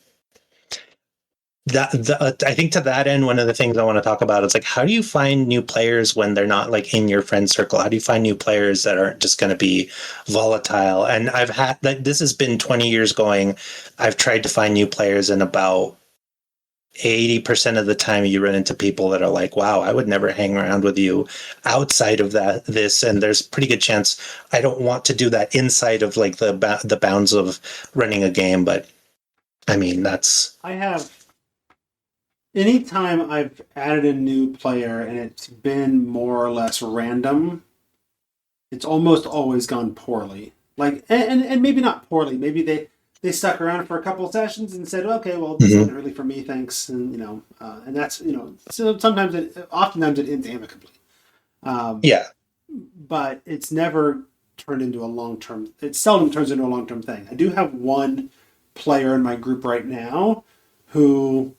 I think to that end, one of the things I want to talk about is like, how do you find new players when they're not like in your friend circle? How do you find new players that aren't just going to be volatile? And I've had this has been 20 years going. I've tried to find new players, and about 80% of the time you run into people that are like, wow, I would never hang around with you outside of this. And there's a pretty good chance I don't want to do that inside of like the bounds of running a game. But I mean, anytime I've added a new player and it's been more or less random, it's almost always gone poorly. Like, and maybe not poorly. Maybe they stuck around for a couple of sessions and said, okay, well, this isn't really for me, thanks. And, and that's, so oftentimes it ends amicably. But it's never turned into it seldom turns into a long-term thing. I do have one player in my group right now who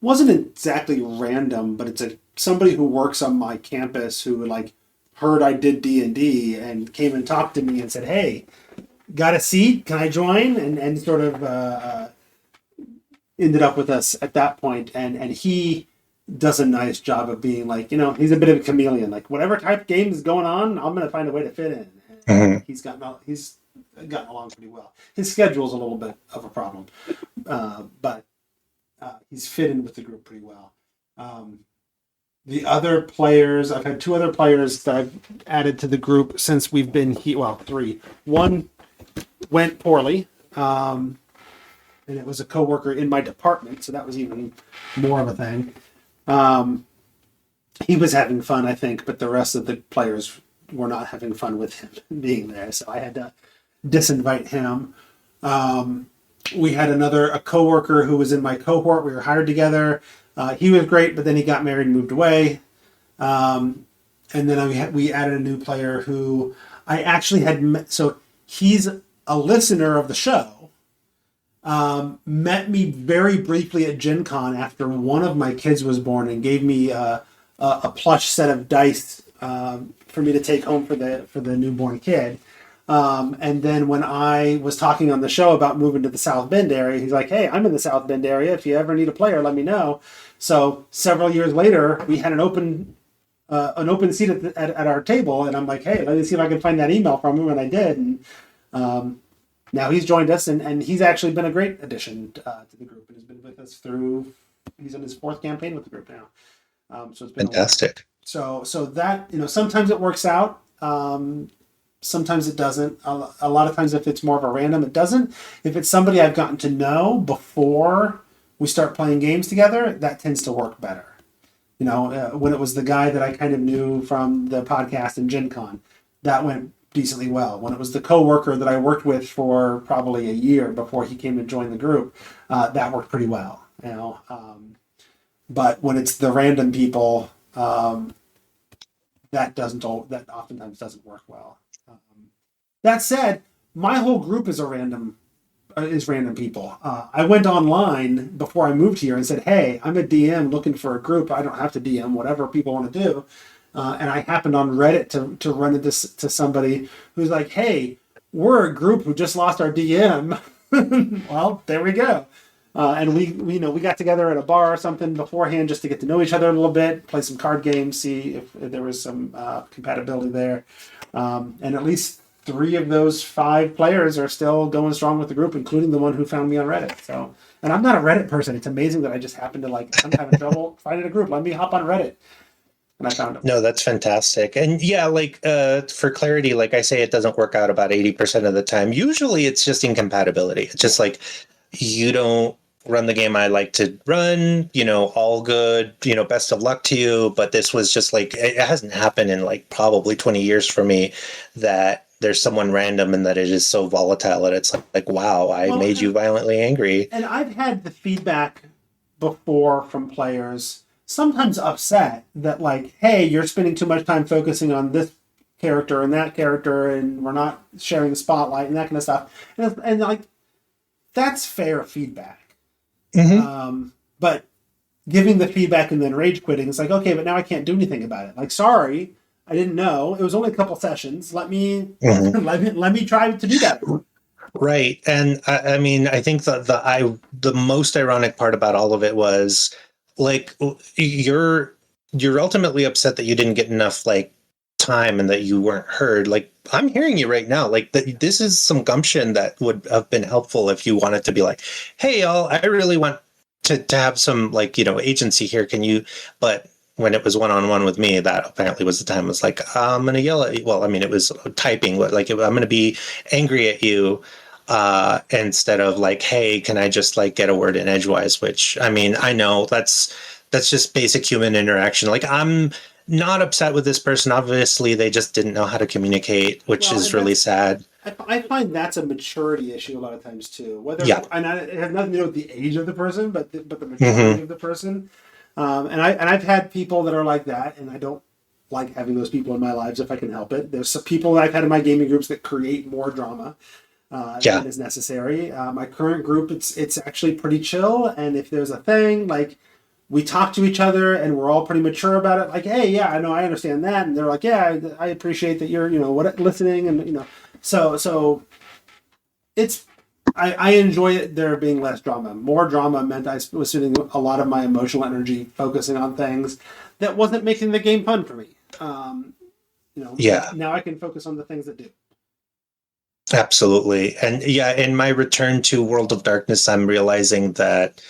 wasn't exactly random, but it's somebody who works on my campus who like heard I did D&D and came and talked to me and said, hey, got a seat? Can I join? And sort of ended up with us at that point. And he does a nice job of being like, he's a bit of a chameleon. Like whatever type of game is going on, I'm going to find a way to fit in. And he's gotten along pretty well. His schedule's a little bit of a problem, but he's fit in with the group pretty well. The other players, I've had 2 other players that I've added to the group since we've been here. Well, 3. One went poorly, and it was a coworker in my department, so that was even more of a thing. He was having fun, I think, but the rest of the players were not having fun with him being there, so I had to disinvite him. We had a coworker who was in my cohort. We were hired together. He was great, but then he got married and moved away. And then we added a new player who I actually had met. So he's a listener of the show, met me very briefly at Gen Con after one of my kids was born and gave me a plush set of dice for me to take home for the newborn kid. And then when I was talking on the show about moving to the South Bend area, he's like, "Hey, I'm in the South Bend area. If you ever need a player, let me know." So several years later, we had an open seat at our table, and I'm like, "Hey, let me see if I can find that email from him," and I did. And now he's joined us, and he's actually been a great addition to the group, and has been with us through. He's in his fourth campaign with the group now, so it's been a while. Fantastic. So that sometimes it works out. Sometimes it doesn't. A lot of times, if it's more of a random, it doesn't. If it's somebody I've gotten to know before we start playing games together, that tends to work better. When it was the guy that I kind of knew from the podcast and Gen Con, that went decently well. When it was the coworker that I worked with for probably a year before he came to join the group, that worked pretty well. But when it's the random people, that oftentimes doesn't work well. That said, my whole group is random people. I went online before I moved here and said, "Hey, I'm a DM looking for a group. I don't have to DM whatever people want to do." And I happened on Reddit to run into somebody who's like, "Hey, we're a group who just lost our DM." Well, there we go. And we got together at a bar or something beforehand just to get to know each other a little bit, play some card games, see if there was some compatibility there. And at least 3 of those 5 players are still going strong with the group, including the one who found me on Reddit. So, and I'm not a Reddit person. It's amazing that I just happened to I'm having trouble finding a group. Let me hop on Reddit. And I found them. No, that's fantastic. And yeah, for clarity, like I say, it doesn't work out about 80% of the time. Usually it's just incompatibility. It's just like, you don't run the game I like to run, all good, best of luck to you. But this was just like, it hasn't happened in like probably 20 years for me that there's someone random and that it is so volatile that it's like wow, I made you violently angry. And I've had the feedback before from players, sometimes upset that like, "Hey, you're spending too much time focusing on this character and that character, and we're not sharing the spotlight," and that kind of stuff. And like, that's fair feedback. Mm-hmm. But giving the feedback and then rage quitting, it's like, okay, but now I can't do anything about it. Like, sorry, I didn't know. It was only a couple sessions. Let me let me try to do that. Right. And I mean, I think the most ironic part about all of it was like you're ultimately upset that you didn't get enough like time and that you weren't heard. Like, I'm hearing you right now. Like, this is some gumption that would have been helpful if you wanted to be like, "Hey, y'all, I really want to have some like agency here. Can you?" But when it was one-on-one with me, that apparently was the time. It was like, "I'm going to yell at you." Well, I mean, it was typing, like, "I'm going to be angry at you," instead of like, "Hey, can I just like get a word in edgewise?" Which, I mean, I know that's just basic human interaction. Like, I'm not upset with this person. Obviously, they just didn't know how to communicate, which is really sad. I find that's a maturity issue a lot of times too. And it has nothing to do with the age of the person, but the maturity of the person. And I've had people that are like that, and I don't like having those people in my lives if I can help it. There's some people that I've had in my gaming groups that create more drama than is necessary. My current group, it's actually pretty chill, and if there's a thing, like, we talk to each other and we're all pretty mature about it. Like, "Hey, yeah, I know, I understand that," and they're like, "Yeah, I appreciate that you're listening," and so it's. I enjoy it there being less drama. More drama meant I was spending a lot of my emotional energy focusing on things that wasn't making the game fun for me. Now I can focus on the things that do. Absolutely. And yeah, in my return to World of Darkness, I'm realizing that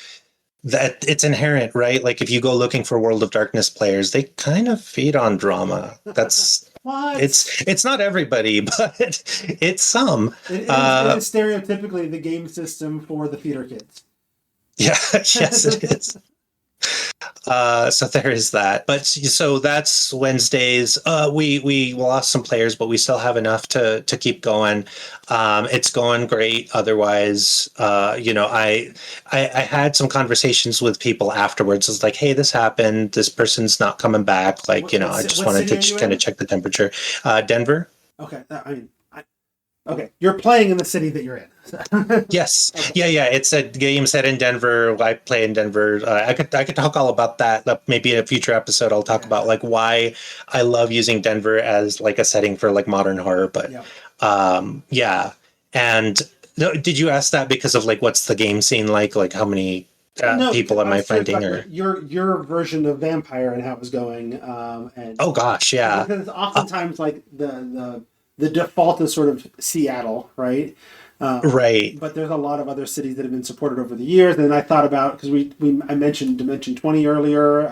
it's inherent, right? Like, if you go looking for World of Darkness players, they kind of feed on drama. That's what? It's not everybody, but it's some. It is stereotypically the game system for the theater kids. Yeah, yes, it is. So there is that. But so that's Wednesdays. We lost some players, but we still have enough to keep going. It's going great. Otherwise, I had some conversations with people afterwards. It's like, "Hey, this happened. This person's not coming back." Like, I just wanted to kind of check the temperature. Denver. Okay. I mean, Okay, you're playing in the city that you're in. Yes. Okay. Yeah. It's a game set in Denver. I play in Denver. I could talk all about that. Maybe in a future episode, I'll talk Yeah. about like why I love using Denver as like a setting for like modern horror. But Yeah. yeah. And no, did you ask that because of like what's the game scene like? Like how many No, people am I I was curious finding? about Or your version of vampire and how it was going, and oh gosh, yeah. because it's oftentimes like the default is sort of Seattle, right? Right. But there's a lot of other cities that have been supported over the years. And I thought about because I mentioned Dimension 20 earlier,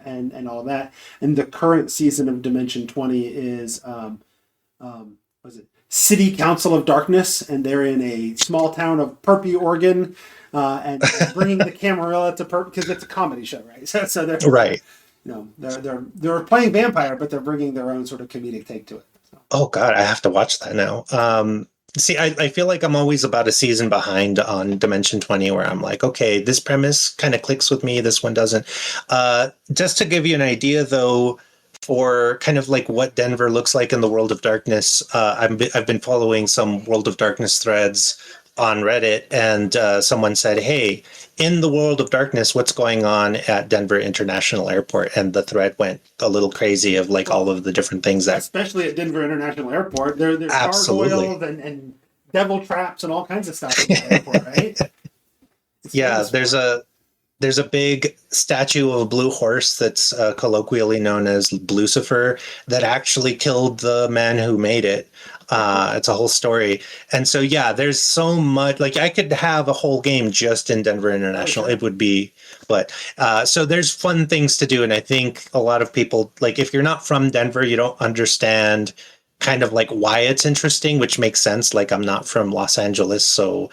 and all of that, and the current season of Dimension 20 is was it City Council of Darkness, and they're in a small town of Perpy, Oregon, and they're bringing the Camarilla to Perp because it's a comedy show, right? So they're Right. they're playing vampire, but they're bringing their own sort of comedic take to it. So. Oh God, I have to watch that now. See, I feel like I'm always about a season behind on Dimension 20, where I'm like, okay, this premise kind of clicks with me, this one doesn't. Just to give you an idea, though, for kind of like what Denver looks like in the World of Darkness, I've been following some World of Darkness threads on Reddit, and someone said, hey, in the World of Darkness, what's going on at Denver International Airport? And the thread went a little crazy of like all of the different things that Especially at Denver International Airport, there's absolutely. gargoyles and devil traps and all kinds of stuff in the airport, right? Yeah, there's a big statue of a blue horse that's colloquially known as Lucifer that actually killed the man who made it. It's a whole story. And so, yeah, there's so much, like I could have a whole game just in Denver International. Oh, sure. It would be, but so there's fun things to do. And I think a lot of people, like if you're not from Denver, you don't understand kind of like why it's interesting, which makes sense. Like I'm not from Los Angeles, so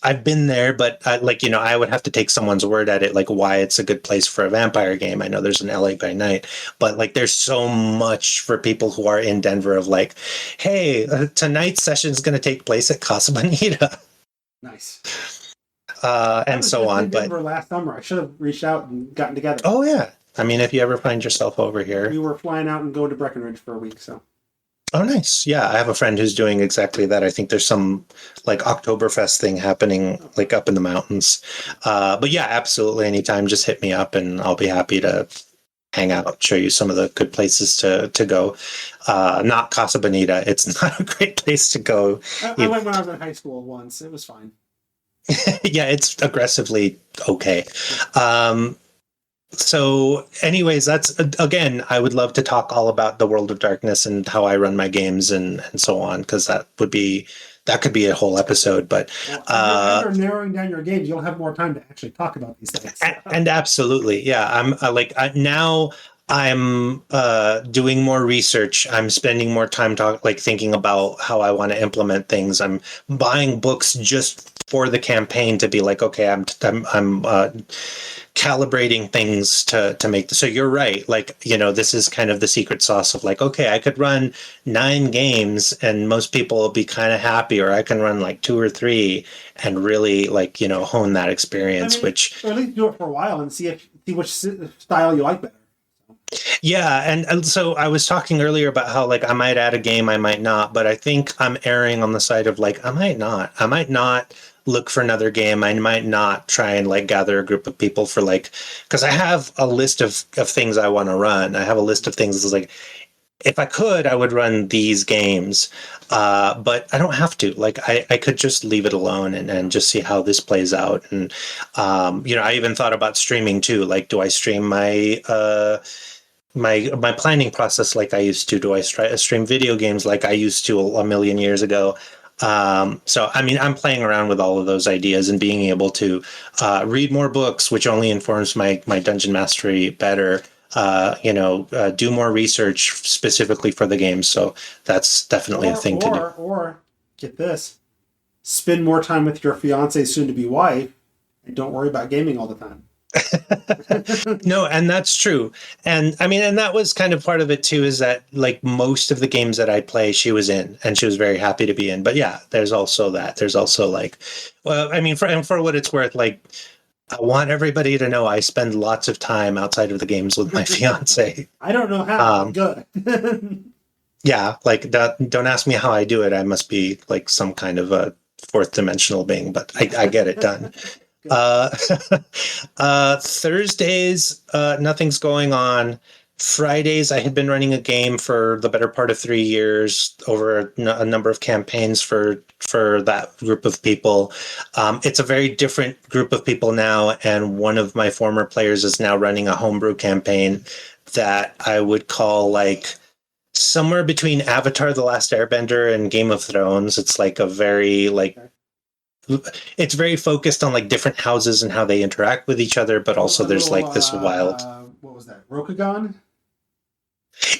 I've been there, but I would have to take someone's word at it, like why it's a good place for a vampire game. I know there's an LA by Night, but like there's so much for people who are in Denver of like, hey, tonight's session is going to take place at Casa Bonita. Nice. And so on. In Denver last summer, I should have reached out and gotten together. Oh yeah, I mean, if you ever find yourself over here, we were flying out and going to Breckenridge for a week, so. Oh, nice. Yeah, I have a friend who's doing exactly that. I think there's some like Oktoberfest thing happening like up in the mountains. But yeah, absolutely. Anytime, just hit me up and I'll be happy to hang out, show you some of the good places to go. Not Casa Bonita. It's not a great place to go. I went when I was in high school once. It was fine. Yeah, it's aggressively okay. So anyways, that's again, I would love to talk all about the World of Darkness and how I run my games and so on, because that could be a whole episode. But as you're narrowing down your games, you'll have more time to actually talk about these things. And absolutely, yeah, now I'm doing more research. I'm spending more time thinking about how I want to implement things. I'm buying books just for the campaign to be like, okay, I'm calibrating things to make so you're right, like, this is kind of the secret sauce of like, okay, I could run 9 games and most people will be kind of happy, or I can run like 2 or 3 and really like hone that experience. Which, or at least do it for a while and see which style you like better. Yeah, and so I was talking earlier about how like I might add a game, I might not, but I think I'm erring on the side of like I might not look for another game. I might not try and like gather a group of people for like, because I have a list of things I want to run. I have a list of things that's like, if I could, I would run these games, but I don't have to. Like I could just leave it alone and just see how this plays out. And I even thought about streaming too. Like, do I stream my my planning process like I used to? Do I stream video games like I used to a million years ago? So, I mean, I'm playing around with all of those ideas and being able to read more books, which only informs my dungeon mastery better. Do more research specifically for the game. So that's definitely a thing to do. Or get this, spend more time with your fiance, soon to be wife, and don't worry about gaming all the time. No, and that's true. And I mean, and that was kind of part of it too, is that like most of the games that I play, she was in and she was very happy to be in. But yeah, there's also that. There's also like, well, I mean, for what it's worth, like I want everybody to know I spend lots of time outside of the games with my fiance. I don't know how. Good. Yeah, like don't ask me how I do it. I must be like some kind of a fourth dimensional being, but I get it done. Uh, Thursdays, nothing's going on. Fridays, I had been running a game for the better part of 3 years over a number of campaigns for that group of people. It's a very different group of people now, and one of my former players is now running a homebrew campaign that I would call like somewhere between Avatar: The Last Airbender and Game of Thrones. It's like a very like it's very focused on like different houses and how they interact with each other, but also there's like this wild. What was that? Rokugan?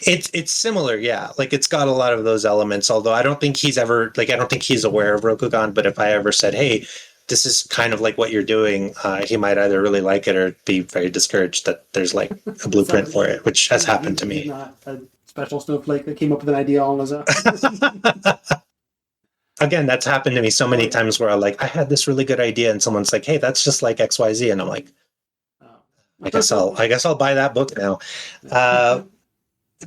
It's similar, yeah. Like it's got a lot of those elements. Although I don't think he's ever like I don't think he's aware of Rokugan. But if I ever said, "Hey, this is kind of like what you're doing," he might either really like it or be very discouraged that there's like a blueprint for it, which has happened to me. Not a special snowflake that came up with an idea all on his own. Again, that's happened to me so many times where I had this really good idea and someone's like, "Hey, that's just like XYZ," and I'm like, I guess I'll buy that book now.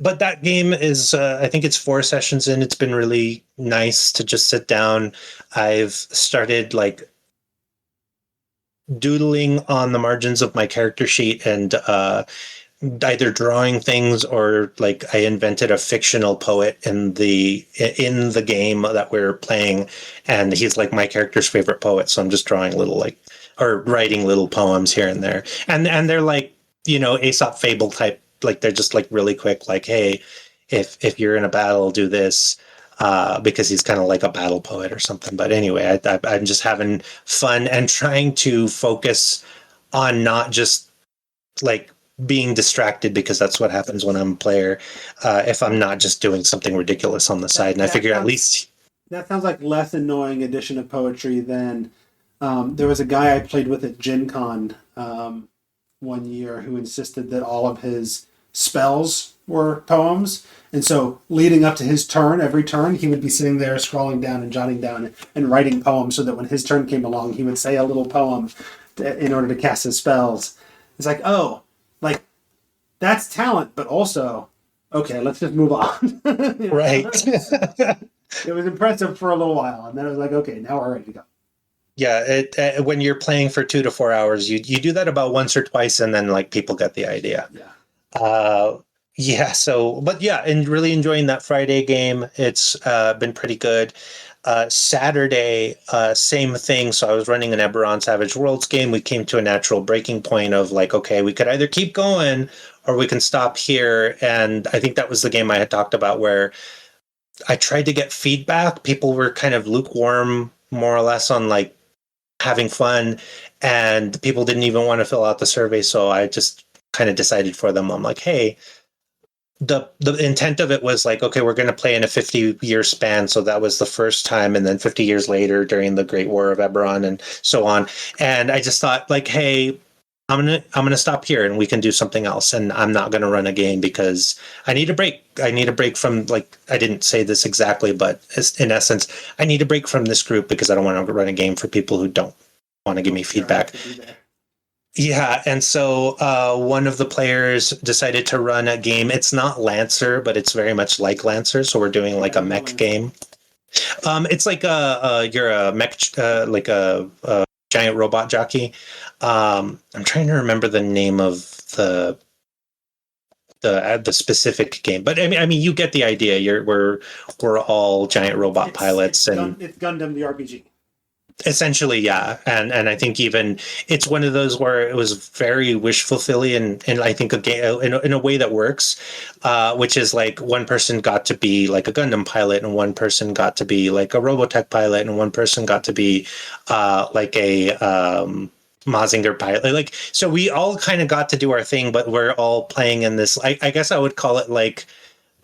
But that game is, I think it's 4 sessions in. It's been really nice to just sit down. I've started like doodling on the margins of my character sheet and either drawing things or like I invented a fictional poet in the game that we're playing, and he's like my character's favorite poet. So I'm just drawing little like or writing little poems here and there, and they're like Aesop fable type. Like they're just like really quick. Like, hey, if you're in a battle, do this. Because he's kind of like a battle poet or something. But anyway, I'm just having fun and trying to focus on not just like being distracted, because that's what happens when I'm a player. If I'm not just doing something ridiculous on the side, and I figure at least that sounds like less annoying addition of poetry than there was a guy I played with at Gen Con one year who insisted that all of his spells were poems. And so leading up to his turn, every turn, he would be sitting there scrolling down and jotting down and writing poems so that when his turn came along, he would say a little poem in order to cast his spells. It's like, oh, like that's talent, but also, okay, let's just move on. Right. It was impressive for a little while. And then it was like, okay, now we're ready to go. Yeah, when you're playing for 2 to 4 hours, you do that about once or twice, and then like people get the idea. Yeah. So, but yeah, and really enjoying that Friday game. It's been pretty good. Saturday, same thing. So I was running an Eberron Savage Worlds game. We came to a natural breaking point of like, okay, we could either keep going or we can stop here. And I think that was the game I had talked about where I tried to get feedback. People were kind of lukewarm, more or less, on like having fun, and people didn't even want to fill out the survey. So I just kind of decided for them. I'm like, hey, the intent of it was like, okay, we're going to play in a 50-year span. So that was the first time. And then 50 years later during the Great War of Eberron and so on. And I just thought like, hey, I'm going to stop here and we can do something else. And I'm not going to run a game because I need a break. I need a break from, like, I didn't say this exactly, but in essence, I need a break from this group because I don't want to run a game for people who don't want to give me feedback. Yeah, and so one of the players decided to run a game. It's not Lancer, but it's very much like Lancer. So we're doing like a mech game. It's like you're a mech, like a giant robot jockey. I'm trying to remember the name of the specific game, but I mean, you get the idea. We're all giant robot pilots, and it's Gundam the RPG. Essentially, yeah, and I think even it's one of those where it was very wish fulfilling, and I think a game in a way that works, which is like one person got to be like a Gundam pilot, and one person got to be like a Robotech pilot, and one person got to be like a Mazinger pilot. Like, so we all kind of got to do our thing, but we're all playing in this. I guess I would call it like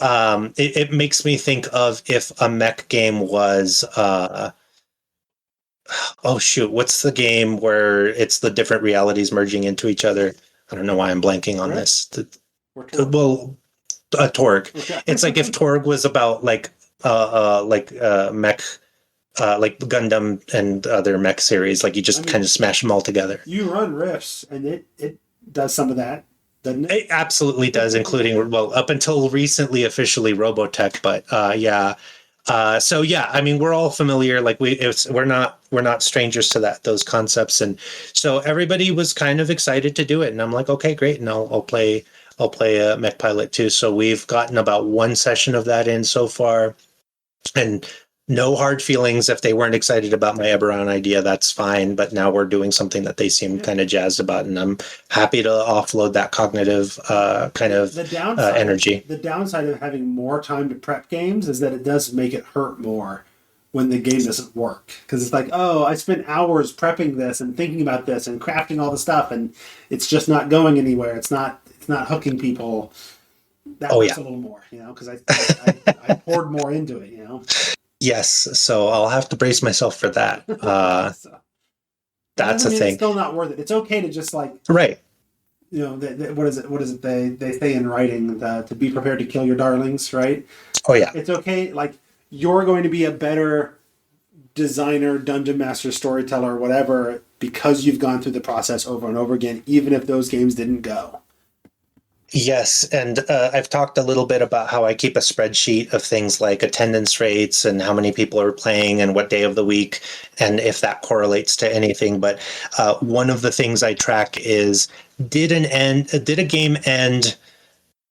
it makes me think of if a mech game was. Oh shoot, what's the game where it's the different realities merging into each other? I don't know why I'm blanking on this. Torg. Okay. It's like if Torg was about like mech, like Gundam and other mech series, like you just kind of smash them all together. You run Rifts, and it does some of that doesn't it? It absolutely does, including, well, up until recently, officially Robotech, but yeah. So yeah, I mean, we're all familiar. Like we're not strangers to those concepts, and so everybody was kind of excited to do it. And I'm like, okay, great, and I'll play Mech Pilot 2. So we've gotten about one session of that in so far, and no hard feelings. If they weren't excited about my Eberron idea, that's fine. But now we're doing something that they seem kind of jazzed about, and I'm happy to offload that cognitive kind of energy. The downside of having more time to prep games is that it does make it hurt more when the game doesn't work. Because it's like, oh, I spent hours prepping this and thinking about this and crafting all the stuff, and it's just not going anywhere. It's not hooking people. That hurts a little more, because I poured more into it, Yes, so I'll have to brace myself for that. That's a thing. It's still not worth it. It's okay to just right. What is it? They say in writing to be prepared to kill your darlings, right? Oh yeah. It's okay. Like, you're going to be a better designer, dungeon master, storyteller, whatever, because you've gone through the process over and over again, even if those games didn't go. Yes, and I've talked a little bit about how I keep a spreadsheet of things like attendance rates and how many people are playing and what day of the week, and if that correlates to anything. But one of the things I track is did a game end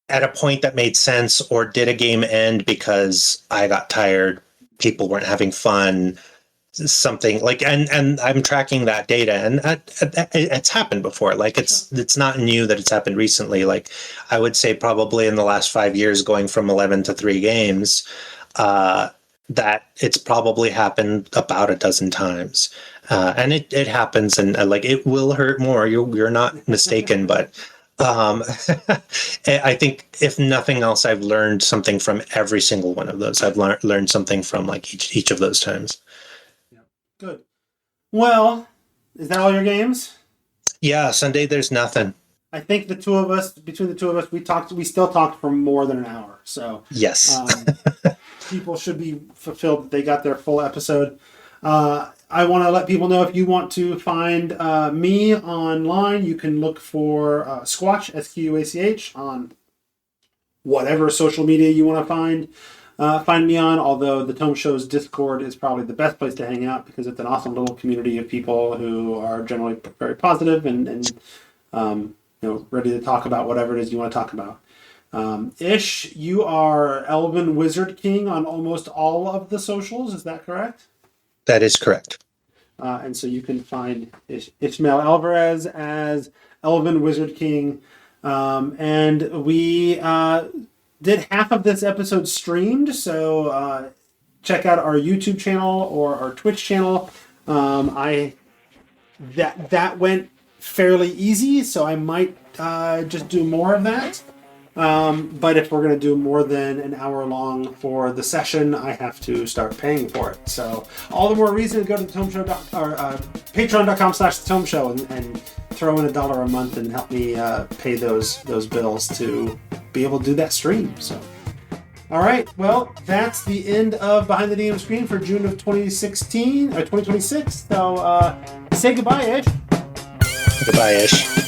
at a point that made sense, or did a game end because I got tired, people weren't having fun, something like, and I'm tracking that data, and it's happened before. Like it's not new that it's happened recently. Like I would say probably in the last 5 years, going from 11 to 3 games, that it's probably happened about a dozen times, and it happens, and like it will hurt more. You're not mistaken, but I think if nothing else, I've learned something from every single one of those. I've learned something from like each of those times. Good. Well, is that all your games? Yeah, Sunday there's nothing. I think between the two of us, we still talked for more than an hour. So yes, people should be fulfilled that they got their full episode. I want to let people know, if you want to find me online, you can look for Squatch, SQUACH, on whatever social media you want to find me on, although the Tome Show's Discord is probably the best place to hang out, because it's an awesome little community of people who are generally very positive and ready to talk about whatever it is you want to talk about. Ish, you are Elven Wizard King on almost all of the socials, is that correct? That is correct. And so you can find Ismael Alvarez as Elven Wizard King. And we did half of this episode streamed, so check out our YouTube channel or our Twitch channel. That went fairly easy, so I might just do more of that. But if we're going to do more than an hour long for the session, I have to start paying for it. So all the more reason to go to the Tome Show or patreon.com/the Tome Show and throw in $1 a month and help me pay those bills to be able to do that stream. So, all right, well, that's the end of Behind the DM Screen for June of 2016 or 2026. So say goodbye, Ish. Goodbye, Ish.